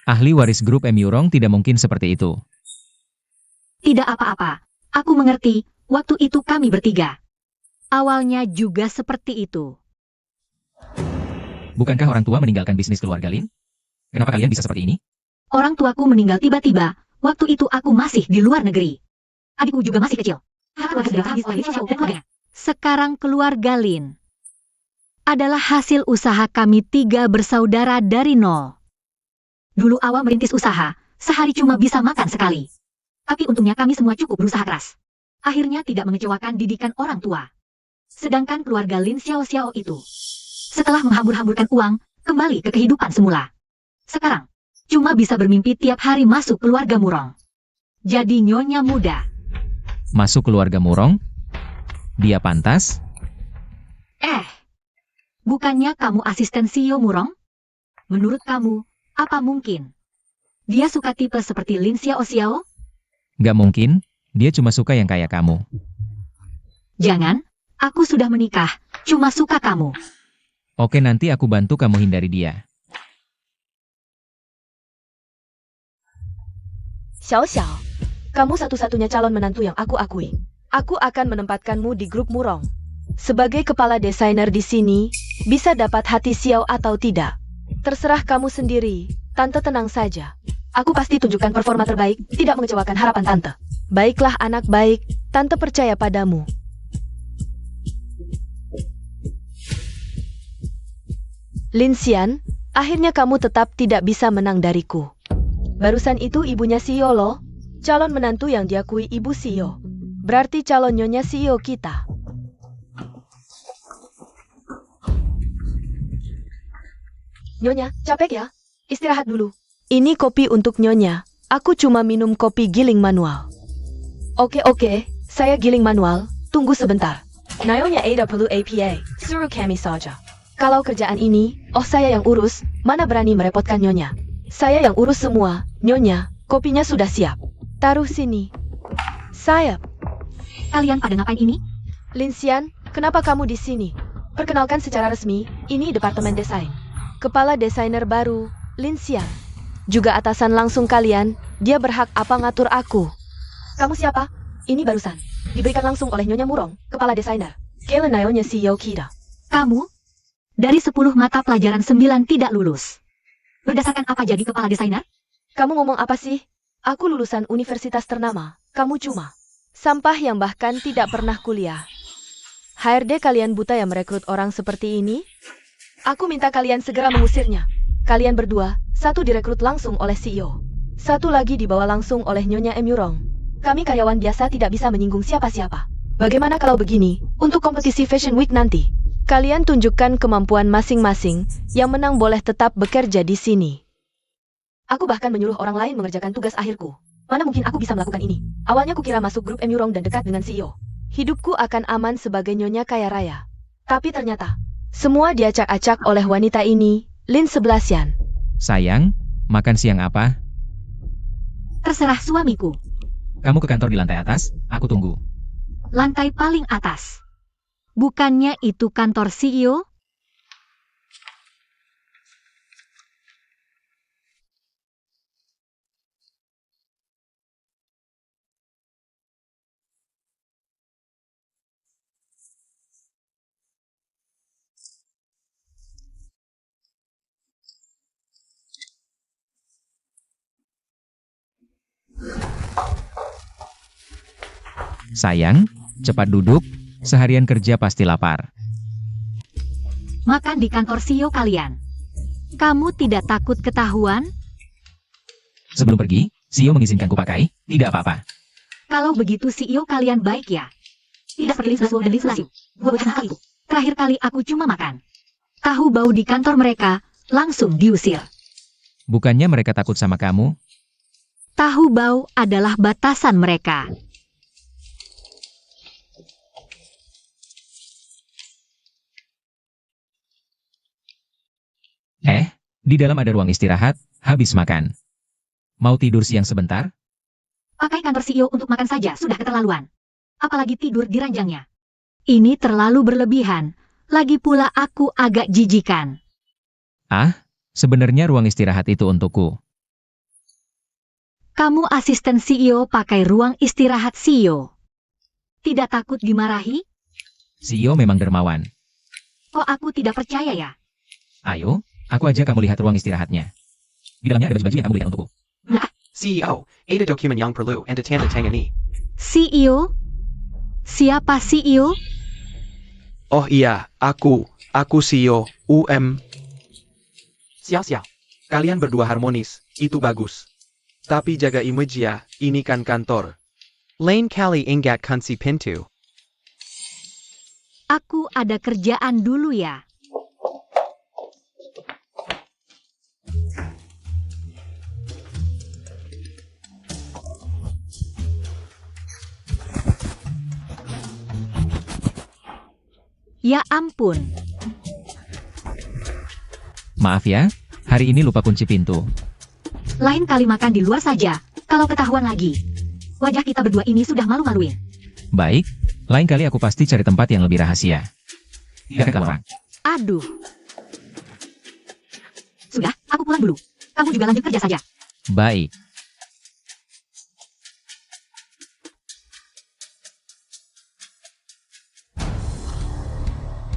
Ahli waris grup Emurong tidak mungkin seperti itu. Tidak apa-apa, aku mengerti, waktu itu kami bertiga. Awalnya juga seperti itu. Bukankah orang tua meninggalkan bisnis keluarga Lin? Kenapa kalian bisa seperti ini? Orang tuaku meninggal tiba-tiba, waktu itu aku masih di luar negeri. Adikku juga masih kecil. Sekarang keluarga Lin adalah hasil usaha kami 3 bersaudara dari nol. Dulu awal merintis usaha, sehari cuma bisa makan sekali. Tapi untungnya kami semua cukup berusaha keras. Akhirnya tidak mengecewakan didikan orang tua. Sedangkan keluarga Lin Xiao Xiao itu, setelah menghambur-hamburkan uang, kembali ke kehidupan semula. Sekarang, cuma bisa bermimpi tiap hari masuk keluarga Murong. Jadi nyonya muda. Masuk keluarga Murong? Dia pantas? Bukannya kamu asisten CEO Murong? Menurut kamu, apa mungkin dia suka tipe seperti Lin Xiao Xiao? Gak mungkin, dia cuma suka yang kayak kamu. Jangan, aku sudah menikah, cuma suka kamu. Oke, nanti aku bantu kamu hindari dia. Xiao Xiao, kamu satu-satunya calon menantu yang aku akui. Aku akan menempatkanmu di grup Murong. Sebagai kepala desainer di sini, bisa dapat hati Xiao atau tidak. Terserah kamu sendiri, Tante tenang saja. Aku pasti tunjukkan performa terbaik, tidak mengecewakan harapan Tante. Baiklah anak baik, Tante percaya padamu. Lin Xian, akhirnya kamu tetap tidak bisa menang dariku. Barusan itu ibunya CEO loh, calon menantu yang diakui ibu CEO. Berarti calon nyonya CEO kita. Nyonya, capek ya? Istirahat dulu. Ini kopi untuk Nyonya. Aku cuma minum kopi giling manual. Oke, saya giling manual. Tunggu sebentar. Nyonya ada perlu APA. Suruh kami saja. Kalau kerjaan ini, saya yang urus. Mana berani merepotkan Nyonya. Saya yang urus semua. Nyonya, kopinya sudah siap. Taruh sini. Sayap. Kalian pada ngapain ini? Lin Xian, kenapa kamu di sini? Perkenalkan secara resmi, ini Departemen Desain. Kepala desainer baru, Lin Xian. Juga atasan langsung kalian, dia berhak apa ngatur aku. Kamu siapa? Ini barusan. Diberikan langsung oleh Nyonya Murong, kepala desainer. Kailan Nyonya CEO kita. Kamu? Dari 10 mata pelajaran 9 tidak lulus. Berdasarkan apa jadi kepala desainer? Kamu ngomong apa sih? Aku lulusan universitas ternama, kamu cuma sampah yang bahkan tidak pernah kuliah. HRD kalian buta yang merekrut orang seperti ini? Aku minta kalian segera mengusirnya. Kalian berdua, satu direkrut langsung oleh CEO. Satu lagi dibawa langsung oleh Nyonya Emurong. Kami karyawan biasa tidak bisa menyinggung siapa-siapa. Bagaimana kalau begini, untuk kompetisi Fashion Week nanti? Kalian tunjukkan kemampuan masing-masing, yang menang boleh tetap bekerja di sini. Aku bahkan menyuruh orang lain mengerjakan tugas akhirku. Mana mungkin aku bisa melakukan ini? Awalnya kukira masuk grup Emurong dan dekat dengan CEO. Hidupku akan aman sebagai Nyonya kaya raya. Tapi ternyata, semua diacak-acak oleh wanita ini, Lin Xian. Sayang, makan siang apa? Terserah suamiku. Kamu ke kantor di lantai atas, aku tunggu. Lantai paling atas. Bukannya itu kantor CEO? Sayang, cepat duduk, seharian kerja pasti lapar. Makan di kantor CEO kalian. Kamu tidak takut ketahuan? Sebelum pergi, CEO mengizinkanku pakai, tidak apa-apa. Kalau begitu CEO kalian baik ya. Tidak seperti Lin Xiao dan Lin Xiao. Gua bosan hal itu. Terakhir kali aku cuma makan tahu bau di kantor mereka, langsung diusir. Bukannya mereka takut sama kamu? Tahu bau adalah batasan mereka. Di dalam ada ruang istirahat, habis makan. Mau tidur siang sebentar? Pakai kantor CEO untuk makan saja sudah keterlaluan. Apalagi tidur di ranjangnya. Ini terlalu berlebihan. Lagi pula aku agak jijikan. Ah, sebenarnya ruang istirahat itu untukku. Kamu asisten CEO pakai ruang istirahat CEO. Tidak takut dimarahi? CEO memang dermawan. Kok aku tidak percaya ya? Ayo, aku ajak kamu lihat ruang istirahatnya. Di dalamnya ada baju-baju yang kamu belikan untukku. CEO, ada dokumen yang perlu Anda tanda tangani. CEO? Siapa CEO? Oh iya, aku CEO, Xiao. Kalian berdua harmonis, itu bagus. Tapi jaga image ya, ini kan kantor. Lain kali ingat kunci pintu. Aku ada kerjaan dulu ya. Ya ampun, Maaf ya, hari ini lupa kunci pintu. lain kali makan di luar saja, kalau ketahuan lagi. Wajah kita berdua ini sudah malu-maluin. Baik, lain kali aku pasti cari tempat yang lebih rahasia. Tidak akan orang. Aduh. Sudah, aku pulang dulu. Kamu juga lanjut kerja saja. Baik.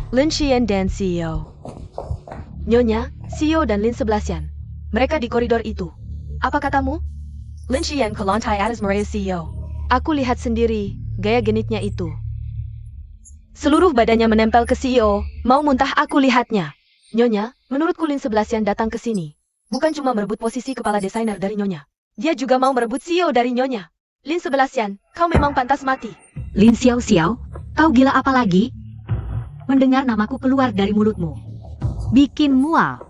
Lin Xian dan CEO. Nyonya, CEO dan Lin 11-an. Mereka di koridor itu. Apa katamu? Lin Xian ke lantai atas meraih CEO. Aku lihat sendiri, gaya genitnya itu. Seluruh badannya menempel ke CEO, mau muntah aku lihatnya. Nyonya, menurutku Lin 11-an datang ke sini. Bukan cuma merebut posisi kepala desainer dari Nyonya. Dia juga mau merebut CEO dari Nyonya. Lin 11-an, kau memang pantas mati. Lin Xiao, kau gila apa lagi? Mendengar namaku keluar dari mulutmu. Bikin mual.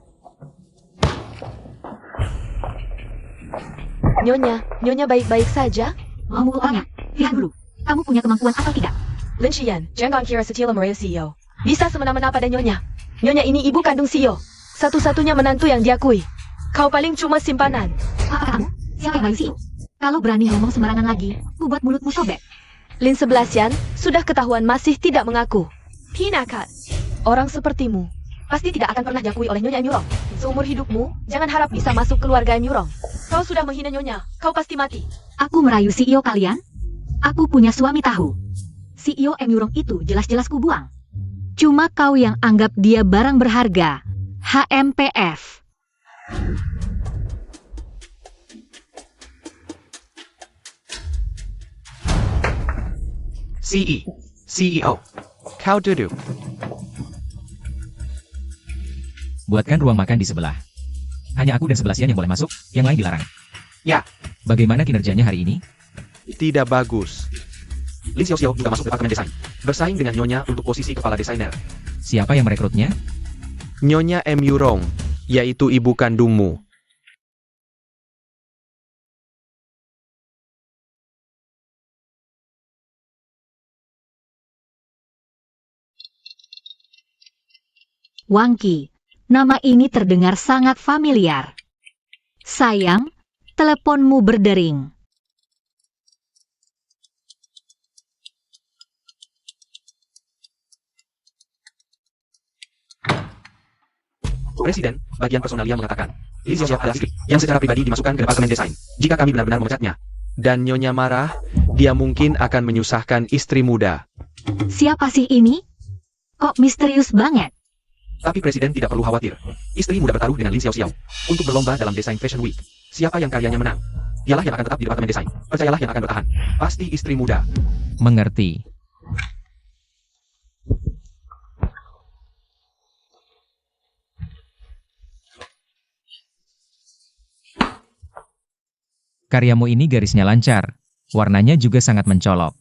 Nyonya baik-baik saja? Mau mengukurnya? Lihat dulu. Kamu punya kemampuan atau tidak? Lin Xian, jangan kira Setila meraih CEO. Bisa semena-mena pada Nyonya. Nyonya ini ibu kandung CEO. Satu-satunya menantu yang diakui. Kau paling cuma simpanan. Apa kamu? Siapa yang rayu CEO? Kalau berani ngomong sembarangan lagi, ku buat mulutmu sobek. Lin 11-an, sudah ketahuan masih tidak mengaku. Pinakat. Orang sepertimu pasti tidak akan pernah diakui oleh Nyonya Emurong. Seumur hidupmu, jangan harap bisa masuk keluarga Emurong. Kau sudah menghina Nyonya, kau pasti mati. Aku merayu CEO kalian? Aku punya suami tahu. CEO Emurong itu jelas-jelas ku buang. Cuma kau yang anggap dia barang berharga. HMPF. CEO. Kau duduk. Buatkan ruang makan di sebelah. Hanya aku dan 11-an yang boleh masuk, yang lain dilarang. Ya. Bagaimana kinerjanya hari ini? Tidak bagus. Lin Xiao juga masuk departemen desain. Bersaing dengan Nyonya untuk posisi kepala desainer. Siapa yang merekrutnya? Nyonya Emurong, yaitu ibu kandungmu. Wangki. Nama ini terdengar sangat familiar. Sayang, teleponmu berdering. Presiden, bagian personalia mengatakan, Lin Xiao adalah istri yang secara pribadi dimasukkan ke departemen desain. Jika kami benar-benar memecatnya, dan Nyonya marah, dia mungkin akan menyusahkan istri muda. Siapa sih ini? Kok misterius banget? Tapi Presiden tidak perlu khawatir. Istri muda bertaruh dengan Lin Xiao untuk berlomba dalam desain Fashion Week. Siapa yang karyanya menang? Dialah yang akan tetap di departemen desain. Percayalah yang akan bertahan. Pasti istri muda. Mengerti. Karyamu ini garisnya lancar, warnanya juga sangat mencolok.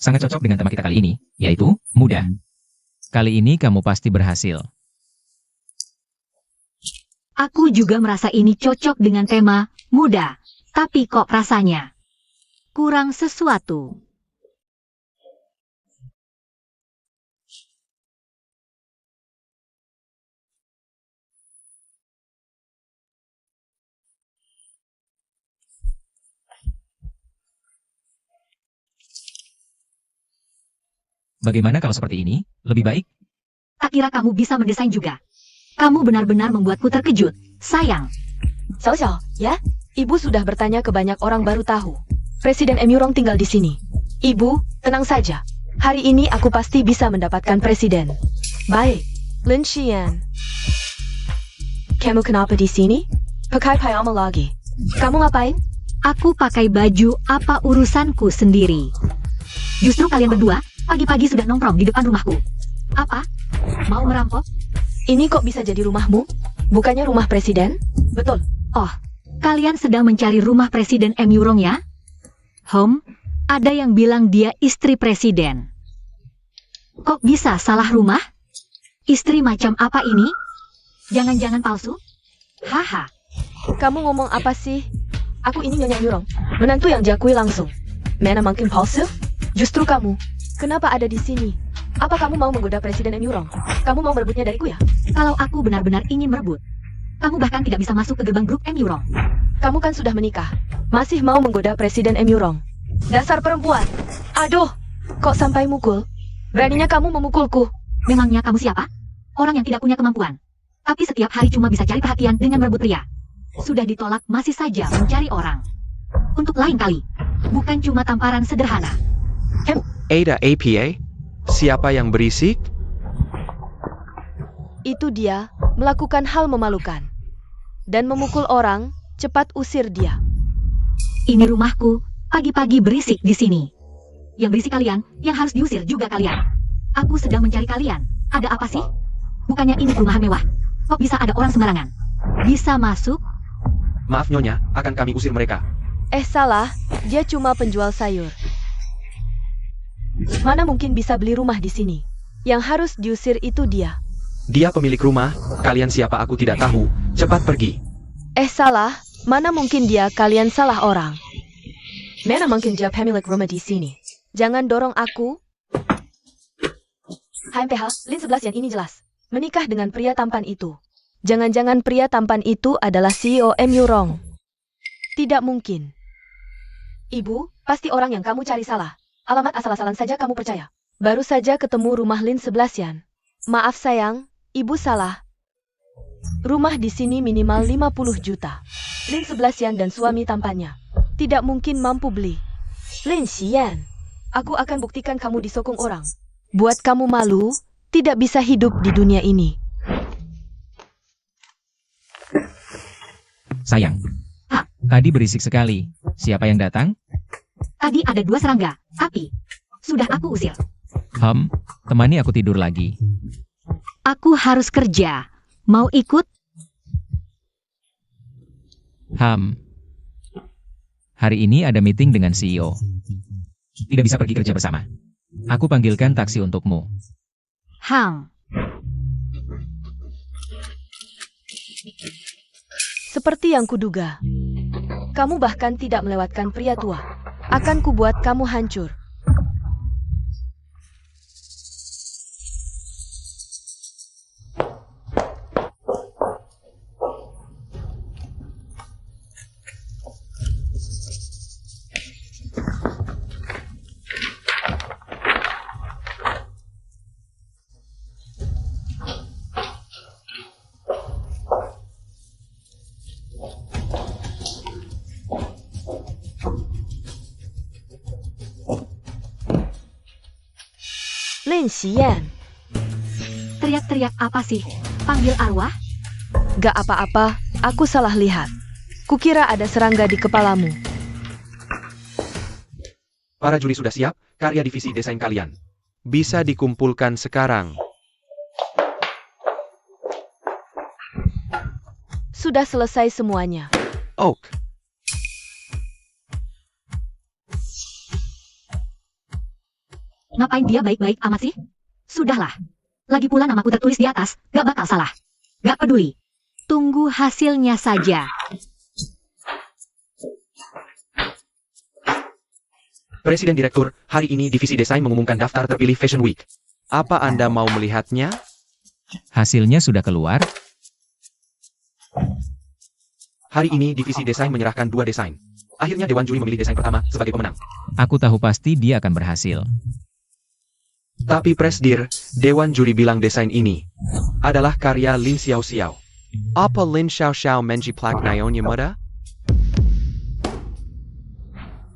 Sangat cocok dengan tema kita kali ini, yaitu muda. Kali ini kamu pasti berhasil. Aku juga merasa ini cocok dengan tema muda. Tapi kok rasanya kurang sesuatu. Bagaimana kalau seperti ini? Lebih baik? Tak kira kamu bisa mendesain juga. Kamu benar-benar membuatku terkejut. Sayang. Xiao, ya? Ibu sudah bertanya ke banyak orang baru tahu. Presiden Emurong tinggal di sini. Ibu, tenang saja. Hari ini aku pasti bisa mendapatkan presiden. Baik, Lin Xian. Kamu kenapa di sini? Pakai payama lagi. Kamu ngapain? Aku pakai baju, apa urusanku sendiri. Justru kalian berdua, pagi-pagi sudah nongkrong di depan rumahku. Apa? Mau merampok? Ini kok bisa jadi rumahmu? Bukannya rumah presiden? Betul. Oh, kalian sedang mencari rumah Presiden Emurong ya? Ada yang bilang dia istri presiden. Kok bisa salah rumah? Istri macam apa ini? Jangan-jangan palsu? Haha. Kamu ngomong apa sih? Aku ini Nyonya Emurong, menantu yang diakui langsung. Mana mungkin palsu? Justru kamu. Kenapa ada di sini? Apa kamu mau menggoda Presiden Emurong? Kamu mau merebutnya dariku ya? Kalau aku benar-benar ingin merebut, kamu bahkan tidak bisa masuk ke gerbang grup Emurong. Kamu kan sudah menikah. Masih mau menggoda Presiden Emurong. Dasar perempuan. Aduh, kok sampai mukul? Beraninya kamu memukulku. Memangnya kamu siapa? Orang yang tidak punya kemampuan. Tapi setiap hari cuma bisa cari perhatian dengan merebut pria. Sudah ditolak masih saja mencari orang. Untuk lain kali, bukan cuma tamparan sederhana. Ada APA? Siapa yang berisik? Itu dia melakukan hal memalukan. Dan memukul orang, cepat usir dia. Ini rumahku, pagi-pagi berisik di sini. Yang berisik kalian, yang harus diusir juga kalian. Aku sedang mencari kalian. Ada apa sih? Bukannya ini perumahan mewah? Kok bisa ada orang sembarangan? Bisa masuk? Maaf Nyonya, akan kami usir mereka. Salah, dia cuma penjual sayur. Mana mungkin bisa beli rumah di sini? Yang harus diusir itu dia. Dia pemilik rumah, kalian siapa aku tidak tahu. Cepat pergi. Salah, mana mungkin dia kalian salah orang. Mana mungkin dia pemilik rumah di sini? Jangan dorong aku. HMPH, Lin 11 yang ini jelas. Menikah dengan pria tampan itu. Jangan-jangan pria tampan itu adalah CEO Emurong. Tidak mungkin. Ibu, pasti orang yang kamu cari salah. Alamat asal-asalan saja kamu percaya. Baru saja ketemu rumah Lin 11 Yan. Maaf sayang, ibu salah. Rumah di sini minimal 50 juta. Lin 11 Yan dan suami tampannya. Tidak mungkin mampu beli. Lin Xian, aku akan buktikan kamu disokong orang. Buat kamu malu, tidak bisa hidup di dunia ini. Sayang. Tadi berisik sekali. Siapa yang datang? Tadi ada 2 serangga, tapi sudah aku usir. Temani aku tidur lagi. Aku harus kerja. Mau ikut? Hari ini ada meeting dengan CEO. Tidak bisa pergi kerja bersama. Aku panggilkan taksi untukmu. Seperti yang kuduga. Kamu bahkan tidak melewatkan pria tua. Akan kubuat kamu hancur. Lin Xian. Teriak-teriak apa sih? Panggil arwah? Gak apa-apa, aku salah lihat. Kukira ada serangga di kepalamu. Para juri sudah siap, karya divisi desain kalian. Bisa dikumpulkan sekarang. Sudah selesai semuanya. Oak. Ngapain dia baik-baik amat sih? Sudahlah. Lagi pula namaku tertulis di atas, gak bakal salah. Gak peduli. Tunggu hasilnya saja. Presiden Direktur, hari ini divisi desain mengumumkan daftar terpilih Fashion Week. Apa Anda mau melihatnya? Hasilnya sudah keluar? Hari ini divisi desain menyerahkan 2 desain. Akhirnya Dewan Juri memilih desain pertama sebagai pemenang. Aku tahu pasti dia akan berhasil. Tapi Presdir, Dewan Juri bilang desain ini adalah karya Lin Xiaoxiao. Apa Lin Xiaoxiao menjiplak Nyonya muda?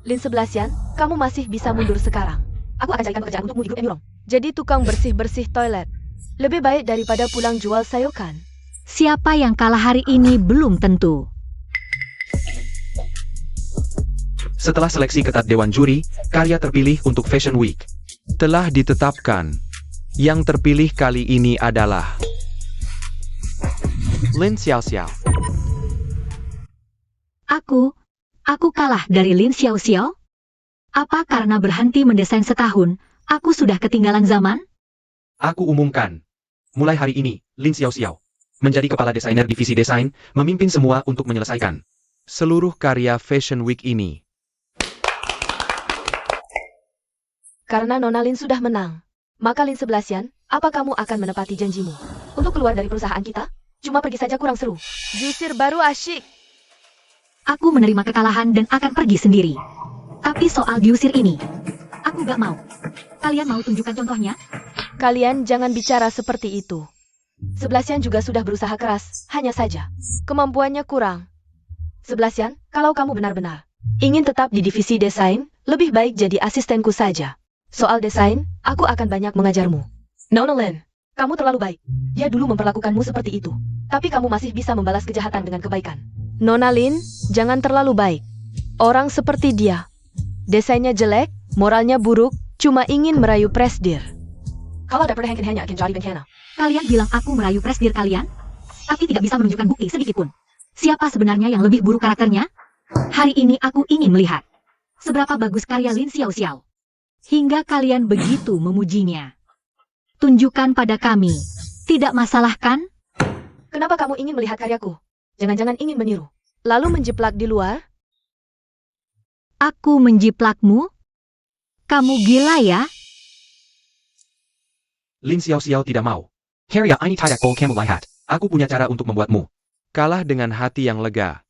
Lin Seblasian, kamu masih bisa mundur sekarang. Aku akan carikan pekerjaan untukmu di grup Emurong. Jadi tukang bersih-bersih toilet. Lebih baik daripada pulang jual sayokan. Siapa yang kalah hari ini belum tentu. Setelah seleksi ketat Dewan Juri, karya terpilih untuk Fashion Week telah ditetapkan. Yang terpilih kali ini adalah Lin Xiaoxiao. Aku kalah dari Lin Xiaoxiao? Apa karena berhenti mendesain setahun, aku sudah ketinggalan zaman? Aku umumkan, mulai hari ini, Lin Xiaoxiao menjadi kepala desainer divisi desain, memimpin semua untuk menyelesaikan seluruh karya Fashion Week ini. Karena Nona Lin sudah menang. Maka Lin Seblasian, apa kamu akan menepati janjimu? Untuk keluar dari perusahaan kita? Cuma pergi saja kurang seru. Jusir baru asyik. Aku menerima kekalahan dan akan pergi sendiri. Tapi soal diusir ini, aku gak mau. Kalian mau tunjukkan contohnya? Kalian jangan bicara seperti itu. Seblasian juga sudah berusaha keras, hanya saja kemampuannya kurang. Seblasian, kalau kamu benar-benar ingin tetap di divisi desain, lebih baik jadi asistenku saja. Soal desain, aku akan banyak mengajarmu. Nona Lin, kamu terlalu baik. Dia dulu memperlakukanmu seperti itu. Tapi kamu masih bisa membalas kejahatan dengan kebaikan. Nona Lin, jangan terlalu baik. Orang seperti dia. Desainnya jelek, moralnya buruk, cuma ingin merayu Presdir. Kalau ada perhentiannya akan cari bencana. Kalian bilang aku merayu Presdir kalian? Tapi tidak bisa menunjukkan bukti sedikitpun. Siapa sebenarnya yang lebih buruk karakternya? Hari ini aku ingin melihat seberapa bagus karya Lin Xiaoxiao. Hingga kalian begitu memujinya. Tunjukkan pada kami. Tidak masalah kan? Kenapa kamu ingin melihat karyaku? Jangan-jangan ingin meniru. Lalu menjiplak di luar? Aku menjiplakmu? Kamu gila ya? Lin Xiaoxiao tidak mau. Karya ini tidak boleh kamu lihat. Aku punya cara untuk membuatmu kalah dengan hati yang lega.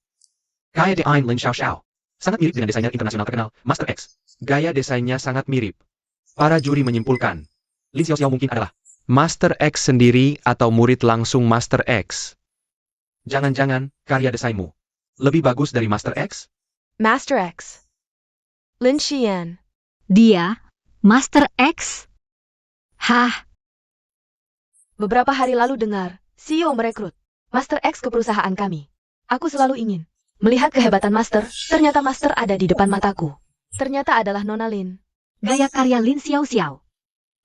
Gaya desain Lin Xiaoxiao sangat mirip dengan desainer internasional terkenal, Master X. Gaya desainnya sangat mirip. Para juri menyimpulkan, Lin Xiaoxiao mungkin adalah Master X sendiri atau murid langsung Master X. Jangan-jangan karya desainmu lebih bagus dari Master X? Master X. Lin Xian. Dia, Master X? Hah? Beberapa hari lalu dengar, CEO merekrut Master X ke perusahaan kami. Aku selalu ingin melihat kehebatan Master, ternyata Master ada di depan mataku. Ternyata adalah Nona Lin. Gaya karya Lin Xiaoxiao.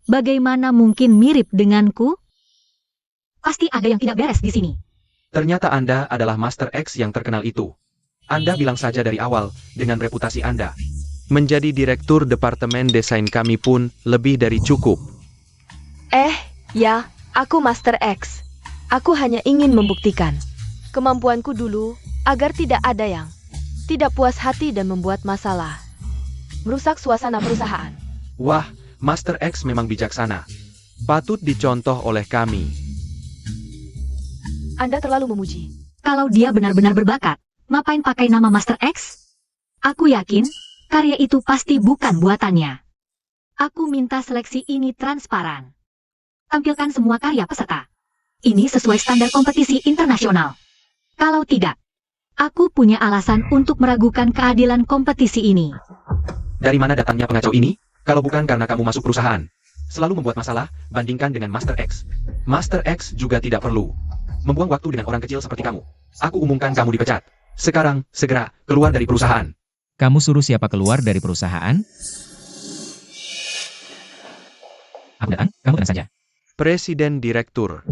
Bagaimana mungkin mirip denganku? Pasti ada yang tidak beres di sini. Ternyata Anda adalah Master X yang terkenal itu. Anda bilang saja dari awal, dengan reputasi Anda. Menjadi direktur departemen desain kami pun lebih dari cukup. Ya, aku Master X. Aku hanya ingin membuktikan kemampuanku dulu, agar tidak ada yang tidak puas hati dan membuat masalah. Merusak suasana perusahaan. Wah, Master X memang bijaksana. Patut dicontoh oleh kami. Anda terlalu memuji. Kalau dia benar-benar berbakat, ngapain pakai nama Master X? Aku yakin, karya itu pasti bukan buatannya. Aku minta seleksi ini transparan. Tampilkan semua karya peserta. Ini sesuai standar kompetisi internasional. Kalau tidak, aku punya alasan untuk meragukan keadilan kompetisi ini. Dari mana datangnya pengacau ini? Kalau bukan karena kamu masuk perusahaan. Selalu membuat masalah, bandingkan dengan Master X. Master X juga tidak perlu membuang waktu dengan orang kecil seperti kamu. Aku umumkan kamu dipecat. Sekarang, segera, keluar dari perusahaan. Kamu suruh siapa keluar dari perusahaan? Aku datang, kamu tenang saja. Presiden Direktur.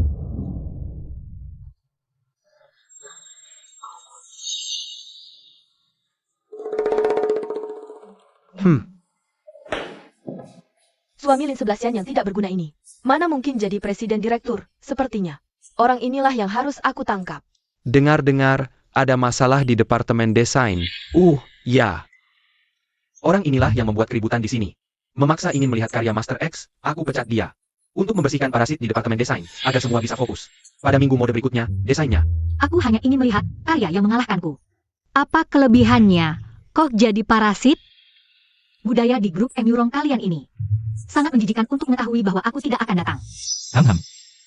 Suami Lin Seblasian yang tidak berguna ini. Mana mungkin jadi presiden direktur, sepertinya. Orang inilah yang harus aku tangkap. Dengar-dengar, ada masalah di departemen desain. Ya. Orang inilah yang membuat keributan di sini. Memaksa ingin melihat karya Master X, aku pecat dia. Untuk membersihkan parasit di departemen desain, agar semua bisa fokus. Pada minggu mode berikutnya, desainnya. Aku hanya ingin melihat karya yang mengalahkanku. Apa kelebihannya? Kok jadi parasit? Budaya di grup Emurong kalian ini. Sangat menjijikan untuk mengetahui bahwa aku tidak akan datang. Ham.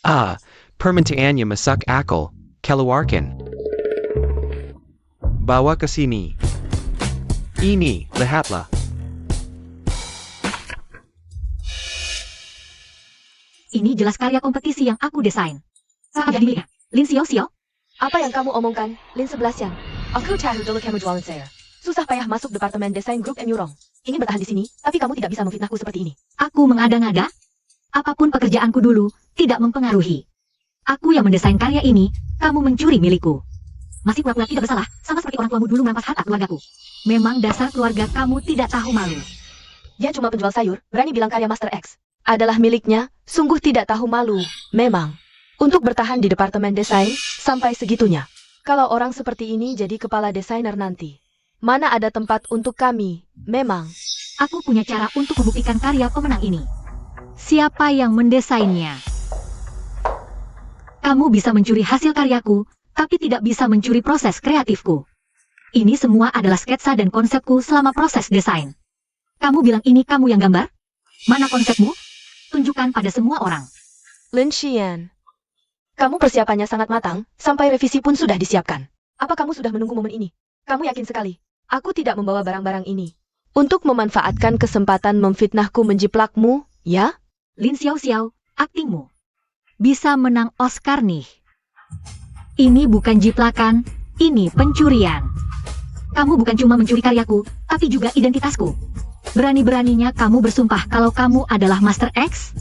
Ah, permintaannya masuk akal. Keluarkan. Bawa ke sini. Ini, lihatlah. Ini jelas karya kompetisi yang aku desain. Saat jadi miliknya. Lin Xiao Xiao, Apa yang kamu omongkan, Lin Seblasian? Aku tahu dulu kamu jualan saya. Susah payah masuk departemen desain grup Emurong. Ingin bertahan di sini, tapi kamu tidak bisa memfitnahku seperti ini. aku mengada-ngada. Apapun pekerjaanku dulu, tidak mempengaruhi. Aku yang mendesain karya ini, kamu mencuri milikku. Masih pura-pura tidak bersalah, sama seperti orang tuamu dulu merampas harta keluargaku. Memang dasar keluarga kamu tidak tahu malu. Dia cuma penjual sayur, berani bilang karya Master X adalah miliknya, sungguh tidak tahu malu. Memang, untuk bertahan di departemen desain, sampai segitunya. Kalau orang seperti ini jadi kepala desainer nanti, mana ada tempat untuk kami, memang. Aku punya cara untuk membuktikan karya pemenang ini. Siapa yang mendesainnya? Kamu bisa mencuri hasil karyaku, tapi tidak bisa mencuri proses kreatifku. Ini semua adalah sketsa dan konsepku selama proses desain. Kamu bilang ini kamu yang gambar? Mana konsepmu? Tunjukkan pada semua orang. Lin Xian, kamu persiapannya sangat matang, sampai revisi pun sudah disiapkan. Apa kamu sudah menunggu momen ini? Kamu yakin sekali, aku tidak membawa barang-barang ini untuk memanfaatkan kesempatan memfitnahku menjiplakmu, ya? Lin Xiao Xiao, aktingmu bisa menang Oscar nih. Ini bukan jiplakan, ini pencurian. Kamu bukan cuma mencuri karyaku, tapi juga identitasku. Berani-beraninya kamu bersumpah kalau kamu adalah Master X?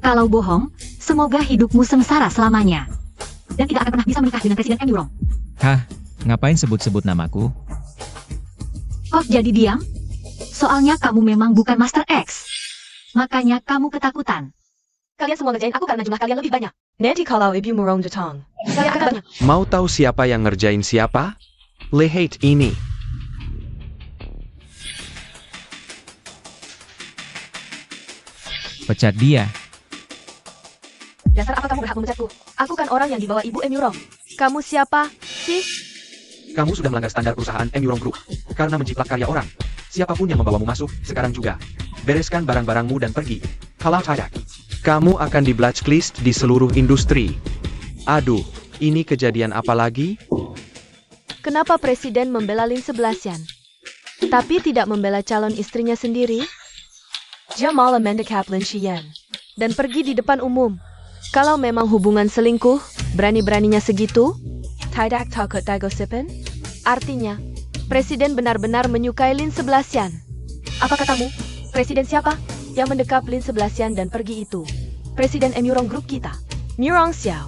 Kalau bohong, semoga hidupmu sengsara selamanya. Dan tidak akan pernah bisa menikah dengan Presiden Emurong. Hah, ngapain sebut-sebut namaku? Kok jadi diam? Soalnya kamu memang bukan Master X. Makanya kamu ketakutan. Kalian semua ngerjain aku karena jumlah kalian lebih banyak. Nanti kalau ibu murong datang, kalian akan banyak. Mau tahu siapa yang ngerjain siapa? Lihat ini. Pecat dia. Dasar apa kamu berhak memecatku? Aku kan orang yang dibawa ibu Emurong. Kamu siapa sih? Kamu sudah melanggar standar perusahaan Emurong Group karena menjiplak karya orang. Siapapun yang membawamu masuk, sekarang juga. Bereskan barang-barangmu dan pergi. Kalau tidak, Kamu akan di blacklist di seluruh industri. Aduh, ini kejadian apa lagi? Kenapa Presiden membela Lin Seblasian, tapi tidak membela calon istrinya sendiri? Dia malah mendekap Lin Xian dan pergi di depan umum. Kalau memang hubungan selingkuh, berani-beraninya segitu? Tidak takut digosipin? Artinya, Presiden benar-benar menyukai Lin Seblasian. Apa katamu? Presiden siapa yang mendekap Lin Seblasian dan pergi itu? Presiden Emurong Group kita, Murong Xiao.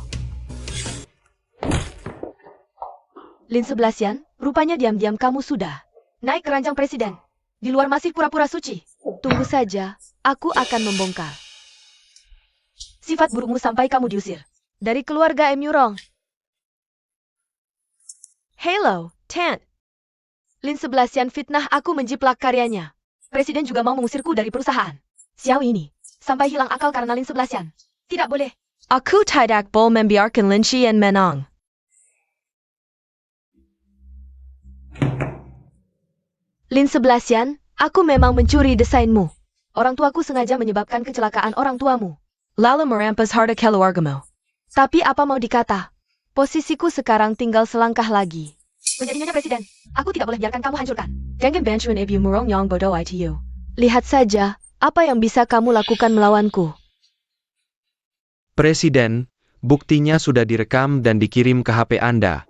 Lin Seblasian, rupanya diam-diam kamu sudah naik keranjang presiden. Di luar masih pura-pura suci. Tunggu saja, aku akan membongkar sifat burukmu sampai kamu diusir dari keluarga Emurong. Hello, Tant. Lin Seblasian fitnah aku menjiplak karyanya. Presiden juga mau mengusirku dari perusahaan. Xiao ini, sampai hilang akal karena Lin Seblasian. Tidak boleh. Aku tidak boleh membiarkan Lin Xian menang. Lin Seblasian, aku memang mencuri desainmu. Orang tuaku sengaja menyebabkan kecelakaan orang tuamu, lalu merampas harta keluargamu. Tapi apa mau dikata? Posisiku sekarang tinggal selangkah lagi. Menjadi nyonya presiden, aku tidak boleh biarkan kamu hancurkan. Jangan bantuin ibu murong yang bodoh itu. Lihat saja, apa yang bisa kamu lakukan melawanku. Presiden, buktinya sudah direkam dan dikirim ke HP Anda.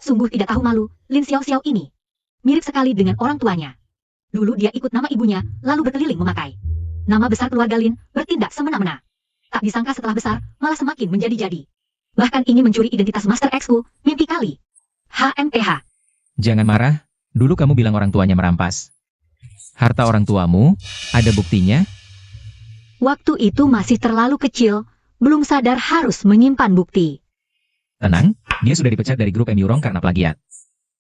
Sungguh tidak tahu malu, Lin Xiao Xiao ini. Mirip sekali dengan orang tuanya. Dulu dia ikut nama ibunya, lalu berkeliling memakai nama besar keluarga Lin, bertindak semena-mena. Tak disangka setelah besar, malah semakin menjadi-jadi. Bahkan ingin mencuri identitas Master X-ku, mimpi kali. HMPH. Jangan marah, dulu kamu bilang orang tuanya merampas harta orang tuamu, ada buktinya? Waktu itu masih terlalu kecil, belum sadar harus menyimpan bukti. Tenang, dia sudah dipecat dari grup Emurong karena plagiat.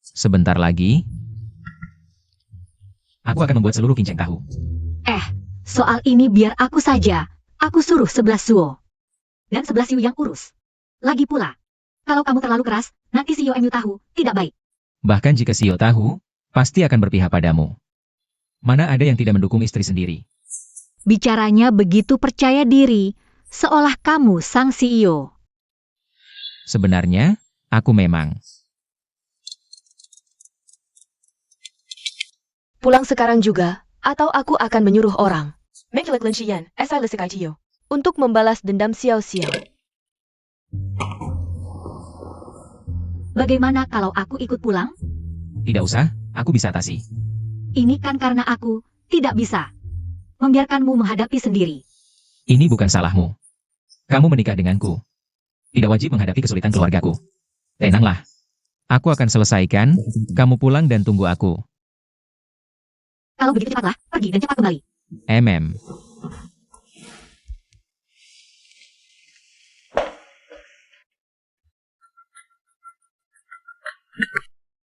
Sebentar lagi, aku akan membuat seluruh kinceng tahu. Soal ini biar aku saja. Aku suruh 11 suo. Dan 11 siu yang urus. Lagi pula, kalau kamu terlalu keras, nanti CEO MU tahu, tidak baik. Bahkan jika CEO tahu, pasti akan berpihak padamu. Mana ada yang tidak mendukung istri sendiri? Bicaranya begitu percaya diri, seolah kamu sang CEO. Sebenarnya, aku memang. Pulang sekarang juga, atau aku akan menyuruh orang. Mengkilik Lin Xian, SI Lisik ITO. Untuk membalas dendam Xiao Xiao. Bagaimana kalau aku ikut pulang? Tidak usah, aku bisa atasi. Ini kan karena aku tidak bisa membiarkanmu menghadapi sendiri. Ini bukan salahmu. Kamu menikah denganku. Tidak wajib menghadapi kesulitan keluargaku. Tenanglah. Aku akan selesaikan, kamu pulang dan tunggu aku. Kalau begitu cepatlah, pergi dan cepat kembali.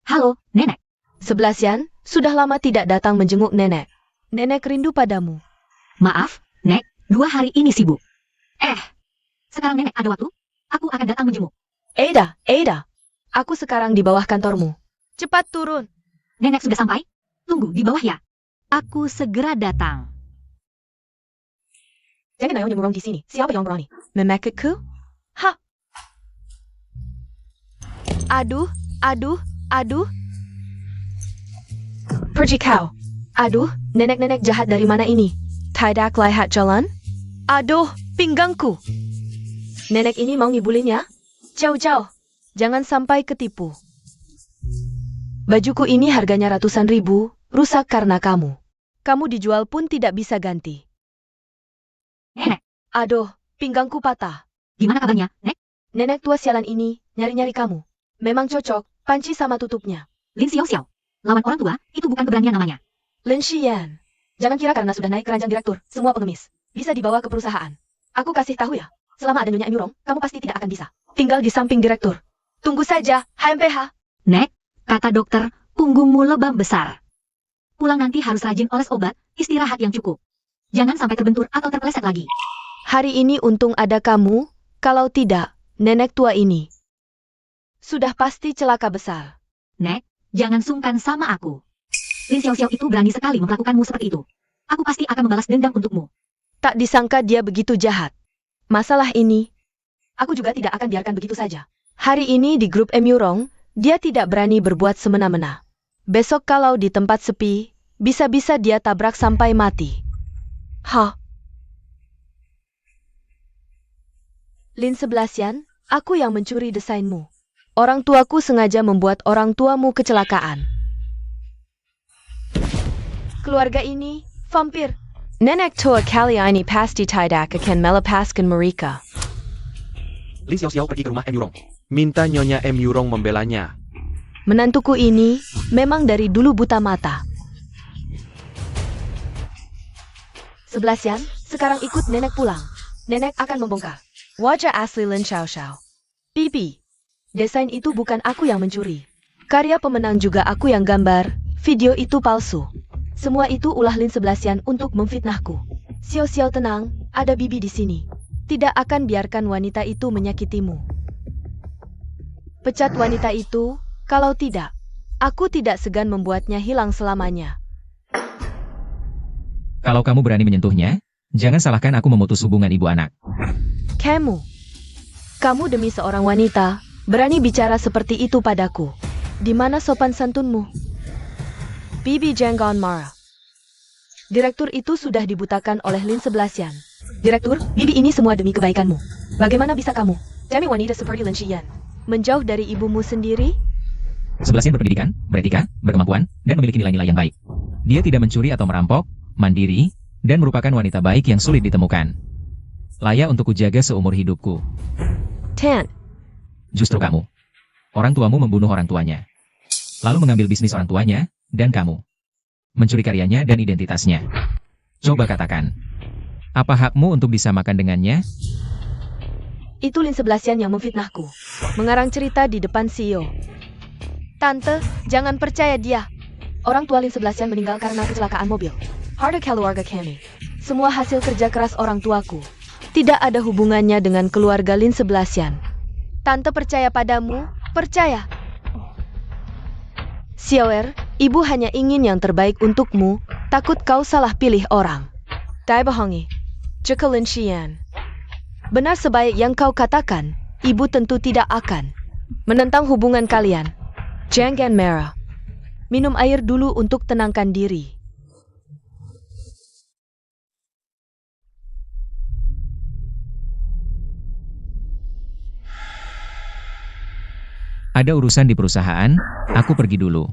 Halo, Nenek. Seblasian, sudah lama tidak datang menjenguk nenek. Nenek rindu padamu. Maaf, Nek, 2 hari ini sibuk. Sekarang Nenek ada waktu? Aku akan datang menjenguk. Ada. Aku sekarang di bawah kantormu. Cepat turun. Nenek sudah sampai? Tunggu di bawah ya. Aku segera datang. Jangan ayo nyemurong di sini. Siapa yang berani? Memeketku? Ha! Aduh. Pergi kau. Aduh, nenek-nenek jahat dari mana ini? Tidak lihat jalan? Aduh, pinggangku. Nenek ini mau ngibulinnya? Jauh-jauh. Jangan sampai ketipu. Bajuku ini harganya ratusan ribu, rusak karena kamu. Kamu dijual pun tidak bisa ganti. Nenek, Aduh, pinggangku patah. gimana kabarnya, Nek? Nenek tua sialan ini, nyari-nyari kamu. Memang cocok, panci sama tutupnya. Lin Xiao Xiao. Lawan orang tua, itu bukan keberanian namanya. Lin Xian. Jangan kira karena sudah naik ke ranjang direktur, semua pengemis bisa dibawa ke perusahaan. Aku kasih tahu ya, selama ada Nyonya Emurong, kamu pasti tidak akan bisa tinggal di samping direktur. Tunggu saja, HMPH. Nek, kata dokter, punggungmu lebam besar. Pulang nanti harus rajin oles obat, istirahat yang cukup. Jangan sampai terbentur atau terpeleset lagi. Hari ini untung ada kamu, kalau tidak, nenek tua ini sudah pasti celaka besar. Nek, jangan sungkan sama aku. Lin Xiao Xiao itu berani sekali memperlakukanmu seperti itu. Aku pasti akan membalas dendam untukmu. Tak disangka dia begitu jahat. Masalah ini, aku juga tidak akan biarkan begitu saja. Hari ini di grup Emurong, dia tidak berani berbuat semena-mena. Besok kalau di tempat sepi, bisa-bisa dia tabrak sampai mati. Lin Seblasian, aku yang mencuri desainmu. Orang tuaku sengaja membuat orang tuamu kecelakaan. Keluarga ini, vampir. Nenek tua kali ini pasti tidak akan melepaskan mereka. Lin Xiao Xiao pergi ke rumah Emurong. Minta Nyonya Emurong membelanya. Menantuku ini memang dari dulu buta mata. Seblasian, sekarang ikut nenek pulang. Nenek akan membongkar wajah asli Lin Xiao Xiao. Bibi, desain itu bukan aku yang mencuri. Karya pemenang juga aku yang gambar. Video itu palsu. Semua itu ulah Lin Seblasian untuk memfitnahku. Xiao Xiao tenang, ada Bibi di sini. Tidak akan biarkan wanita itu menyakitimu. Pecat wanita itu, kalau tidak, aku tidak segan membuatnya hilang selamanya. Kalau kamu berani menyentuhnya, jangan salahkan aku memutus hubungan ibu anak. Kamu demi seorang wanita, berani bicara seperti itu padaku. Di mana sopan santunmu? Bibi jangan marah. Direktur itu sudah dibutakan oleh Lin Seblasian. Direktur, Bibi ini semua demi kebaikanmu. Bagaimana bisa kamu, demi wanita seperti Lin Xian, menjauh dari ibumu sendiri? Seblasian berpendidikan, beretika, berkemampuan, dan memiliki nilai-nilai yang baik. Dia tidak mencuri atau merampok, mandiri, dan merupakan wanita baik yang sulit ditemukan. Layak untuk kujaga seumur hidupku. Justru kamu. Orang tuamu membunuh orang tuanya. Lalu mengambil bisnis orang tuanya, dan kamu. Mencuri karyanya dan identitasnya. Coba katakan. Apa hakmu untuk bisa makan dengannya? Itu Lin Seblasian yang memfitnahku. Mengarang cerita di depan CEO. Tante, jangan percaya dia. Orang tua Lin Seblasian meninggal karena kecelakaan mobil. Harta keluarga kami. Semua hasil kerja keras orang tuaku. Tidak ada hubungannya dengan keluarga Lin Seblasian. Tante percaya padamu, percaya. Xiaoer, ibu hanya ingin yang terbaik untukmu, Takut kau salah pilih orang. Dai bohongi. Jika Lin Xian. Benar sebaik yang kau katakan, ibu tentu tidak akan menentang hubungan kalian. Jangan merah. Minum air dulu untuk tenangkan diri. Ada urusan di perusahaan, aku pergi dulu.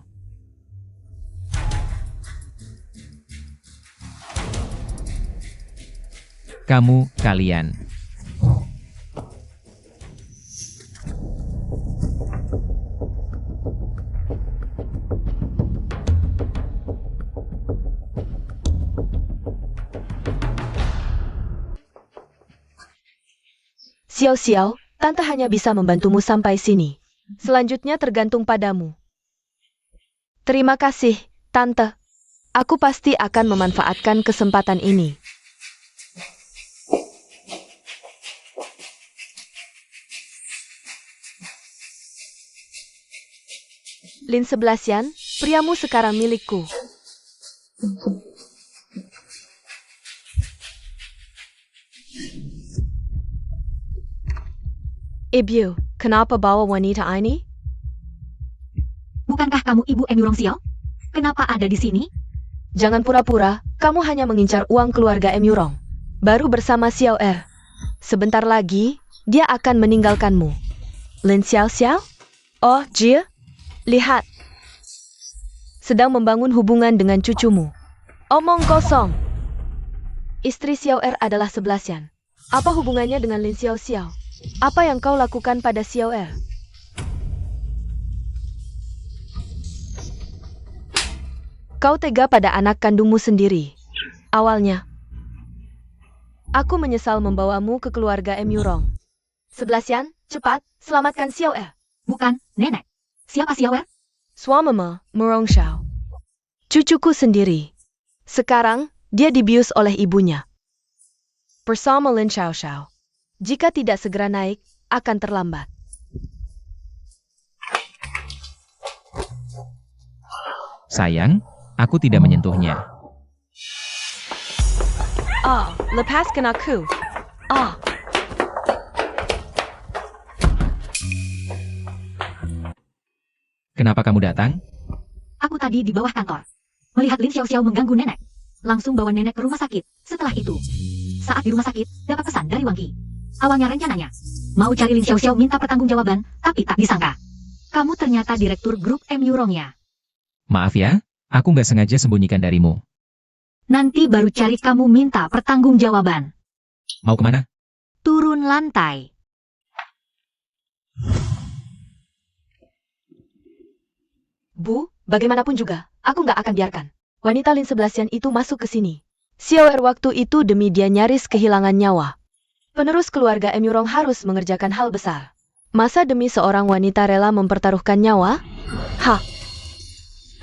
Kalian. Xiao-Xiao, Tante hanya bisa membantumu sampai sini. Selanjutnya tergantung padamu. Terima kasih, Tante. Aku pasti akan memanfaatkan kesempatan ini. Lin Seblasian, priamu sekarang milikku. Ibu, kenapa bawa wanita ini? Bukankah kamu ibu Emi Rongxiao? Kenapa ada di sini? Jangan pura-pura, kamu hanya mengincar uang keluarga Emi Rong. Baru bersama Xiao Er. Sebentar lagi, dia akan meninggalkanmu. Lin Xiao Xiao? Oh, Jia? Lihat. Sedang membangun hubungan dengan cucumu. Omong kosong. Istri Xiao Er adalah Seblasian. Apa hubungannya dengan Lin Xiao Xiao? Apa yang kau lakukan pada Xiao Er? Kau tega pada anak kandungmu sendiri. Awalnya, aku menyesal membawamu ke keluarga Emi Rong. Seblasian, cepat, selamatkan Xiao Er. Bukan, nenek. Siapa Xiao Er? Suamama, Murong Xiao. Cucuku sendiri. Sekarang, dia dibius oleh ibunya. Bersama Lin Xiao Xiao. Jika tidak segera naik, akan terlambat. Sayang, aku tidak menyentuhnya. Lepaskan aku. Kenapa kamu datang? Aku tadi di bawah kantor. Melihat Lin Xiao Xiao mengganggu nenek. Langsung bawa nenek ke rumah sakit. Setelah itu, saat di rumah sakit, dapat pesan dari Wang Qi. Awalnya rencananya, mau cari Lin Xiao Xiao minta pertanggungjawaban, tapi tak disangka. Kamu ternyata direktur grup Emi Rong-nya. Maaf ya, aku nggak sengaja sembunyikan darimu. Nanti baru cari kamu minta pertanggungjawaban. Mau kemana? Turun lantai. Bu, bagaimanapun juga, aku nggak akan biarkan wanita Lin Seblasian itu masuk ke sini. Xiao Er waktu itu demi dia nyaris kehilangan nyawa. Penerus keluarga Emi Rong harus mengerjakan hal besar. Masa demi seorang wanita rela mempertaruhkan nyawa? Hah?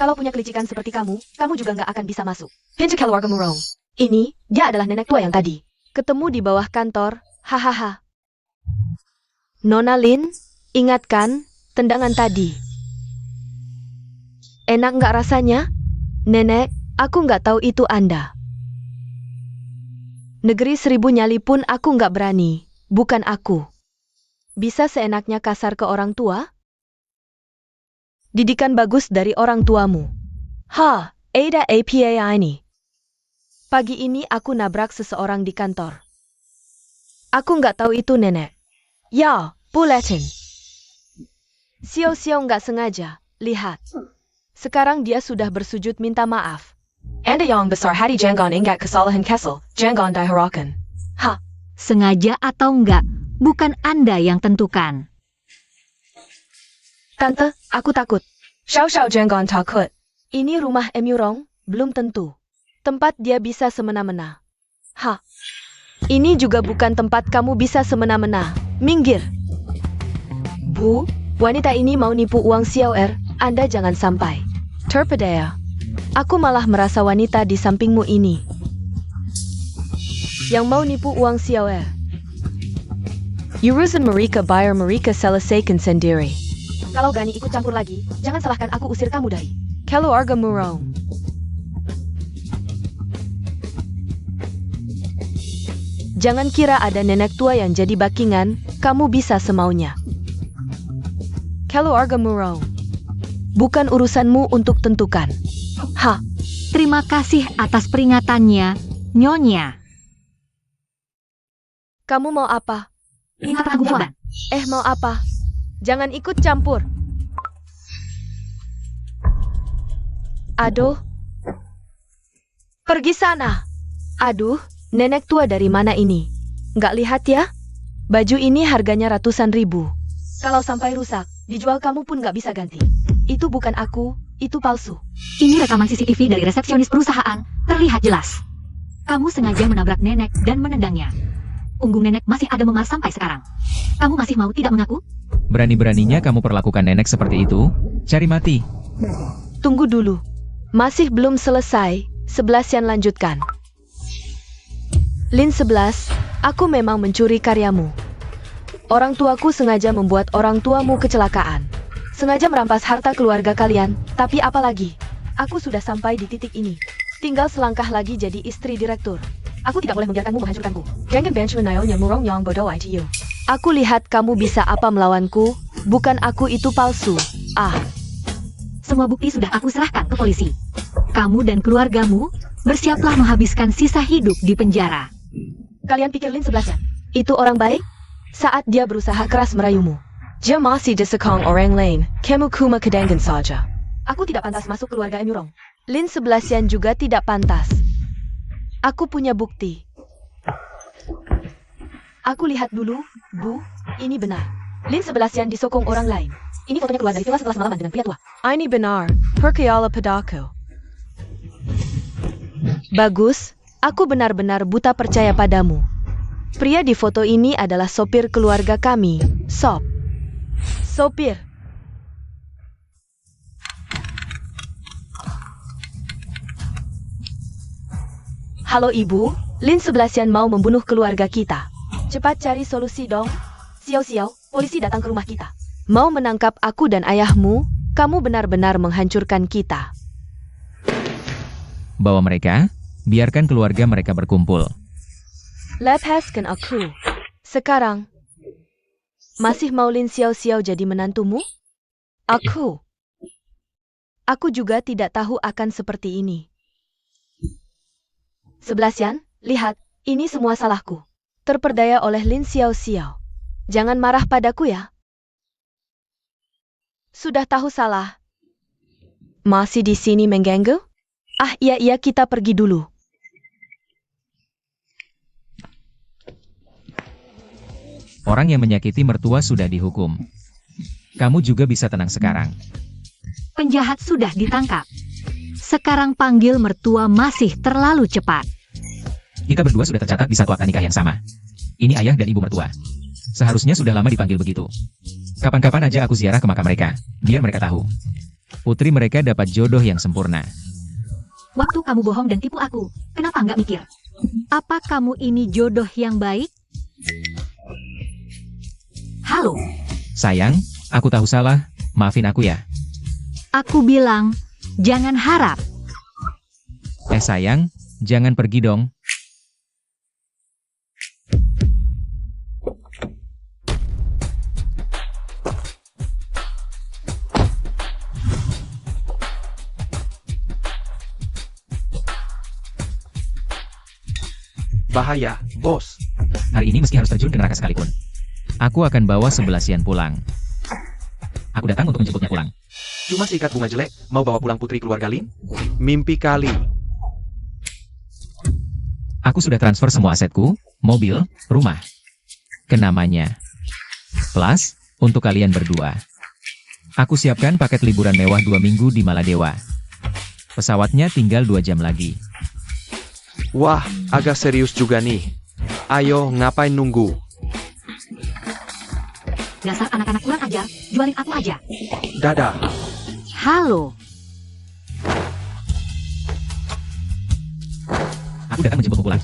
Kalau punya kelicikan seperti kamu juga nggak akan bisa masuk. Pintu keluarga Murong. Ini, dia adalah nenek tua yang tadi. Ketemu di bawah kantor, hahaha. Nona Lin, ingatkan tendangan tadi. Enak nggak rasanya? Nenek, aku nggak tahu itu Anda. Negeri 1000 nyali pun aku nggak berani, bukan aku. Bisa seenaknya kasar ke orang tua? Didikan bagus dari orang tuamu. Ada apa ini? Pagi ini aku nabrak seseorang di kantor. Aku nggak tahu itu nenek. Ya, buletin. Xiao-Xiao nggak sengaja, lihat. Sekarang dia sudah bersujud minta maaf. Anda yang besar hati jangan ingat kesalahan Kessel, jangan diharakan. Sengaja atau enggak, bukan Anda yang tentukan. Tante, aku takut. Xiao jangan takut. Ini rumah Emi Rong, belum tentu. Tempat dia bisa semena-mena. Ini juga bukan tempat kamu bisa semena-mena. Minggir. Bu, wanita ini mau nipu uang Xiao Er, Anda jangan sampai terpedaya. Aku malah merasa wanita di sampingmu ini yang mau nipu uang Xiao Er. Urusan mereka bayar mereka selesaikan sendiri. Kalau berani ikut campur lagi, jangan salahkan aku usir kamu dari keluarga Murong. Jangan kira ada nenek tua yang jadi backingan, kamu bisa semaunya. Keluarga Murong. Bukan urusanmu untuk tentukan. Ha, Terima kasih atas peringatannya, Nyonya. kamu mau apa? Minta pertanggungjawaban. Mau apa? Jangan ikut campur. Aduh. Pergi sana. Aduh, nenek tua dari mana ini? Nggak lihat ya? Baju ini harganya ratusan ribu. Kalau sampai rusak, dijual kamu pun nggak bisa ganti. Itu bukan aku, itu palsu. Ini rekaman CCTV dari resepsionis perusahaan, terlihat jelas. Kamu sengaja menabrak nenek dan menendangnya. Punggung nenek masih ada memar sampai sekarang. Kamu masih mau tidak mengaku? Berani-beraninya kamu perlakukan nenek seperti itu? Cari mati. Tunggu dulu. Masih belum selesai, 11 yang lanjutkan. Lin 11, aku memang mencuri karyamu. Orang tuaku sengaja membuat orang tuamu kecelakaan. Sengaja merampas harta keluarga kalian, tapi apalagi? Aku sudah sampai di titik ini. Tinggal selangkah lagi jadi istri direktur. Aku tidak boleh membiarkanmu menghancurkanku. Jangan bench menayonya murong yang bodoh ITU. Aku lihat kamu bisa apa melawanku, bukan aku itu palsu. Ah, Semua bukti sudah aku serahkan ke polisi. Kamu dan keluargamu bersiaplah menghabiskan sisa hidup di penjara. kalian pikir Lin 11 ya? Itu orang baik? Saat dia berusaha keras merayumu. Dia masih disekong orang lain. Kamu cuma kedangan saja. Aku tidak pantas masuk keluarga Emurong. Lin 11 juga tidak pantas. Aku punya bukti. Aku lihat dulu, Bu, ini benar. Lin 11 disokong orang lain. Ini fotonya keluar dari villa setelah semalaman dengan pria tua. Ini benar, percaya padaku. Bagus, aku benar-benar buta percaya padamu. Pria di foto ini adalah sopir keluarga kami, Sop. Sopir. Halo Ibu, Lin 11 mau membunuh keluarga kita. Cepat cari solusi dong. Xiao-xiao, polisi datang ke rumah kita. Mau menangkap aku dan ayahmu, kamu benar-benar menghancurkan kita. Bawa mereka, biarkan keluarga mereka berkumpul. Lepaskan aku. Sekarang, masih mau Lin Xiao-xiao jadi menantumu? Aku juga tidak tahu akan seperti ini. 11 lihat, ini semua salahku. Terperdaya oleh Lin Xiao-xiao. Jangan marah padaku ya. Sudah tahu salah. Masih di sini mengganggu? Iya, kita pergi dulu. Orang yang menyakiti mertua sudah dihukum. Kamu juga bisa tenang sekarang. Penjahat sudah ditangkap. Sekarang panggil mertua masih terlalu cepat. Kita berdua sudah tercatat di satu akad nikah yang sama. Ini ayah dan ibu mertua. Seharusnya sudah lama dipanggil begitu. Kapan-kapan aja aku ziarah ke makam mereka, biar mereka tahu. Putri mereka dapat jodoh yang sempurna. Waktu kamu bohong dan tipu aku, kenapa nggak mikir? Apa kamu ini jodoh yang baik? Halo, Sayang, aku tahu salah, maafin aku ya. aku bilang, jangan harap. Sayang, jangan pergi dong. Bahaya, bos. Hari ini meski harus terjun ke neraka sekalipun. Aku akan bawa 11 pulang. Aku datang untuk menjemputnya pulang. Cuma seikat bunga jelek, mau bawa pulang putri keluarga Lin? Mimpi kali. Aku sudah transfer semua asetku, mobil, rumah, ke namanya. Plus, untuk kalian berdua. Aku siapkan paket liburan mewah 2 minggu di Maladewa. Pesawatnya tinggal 2 jam lagi. Wah, agak serius juga nih. Ayo, ngapain nunggu? Dasar anak-anak kurang ajar, jualin aku aja. Dadah. Halo, Aku datang menjemputmu pulang.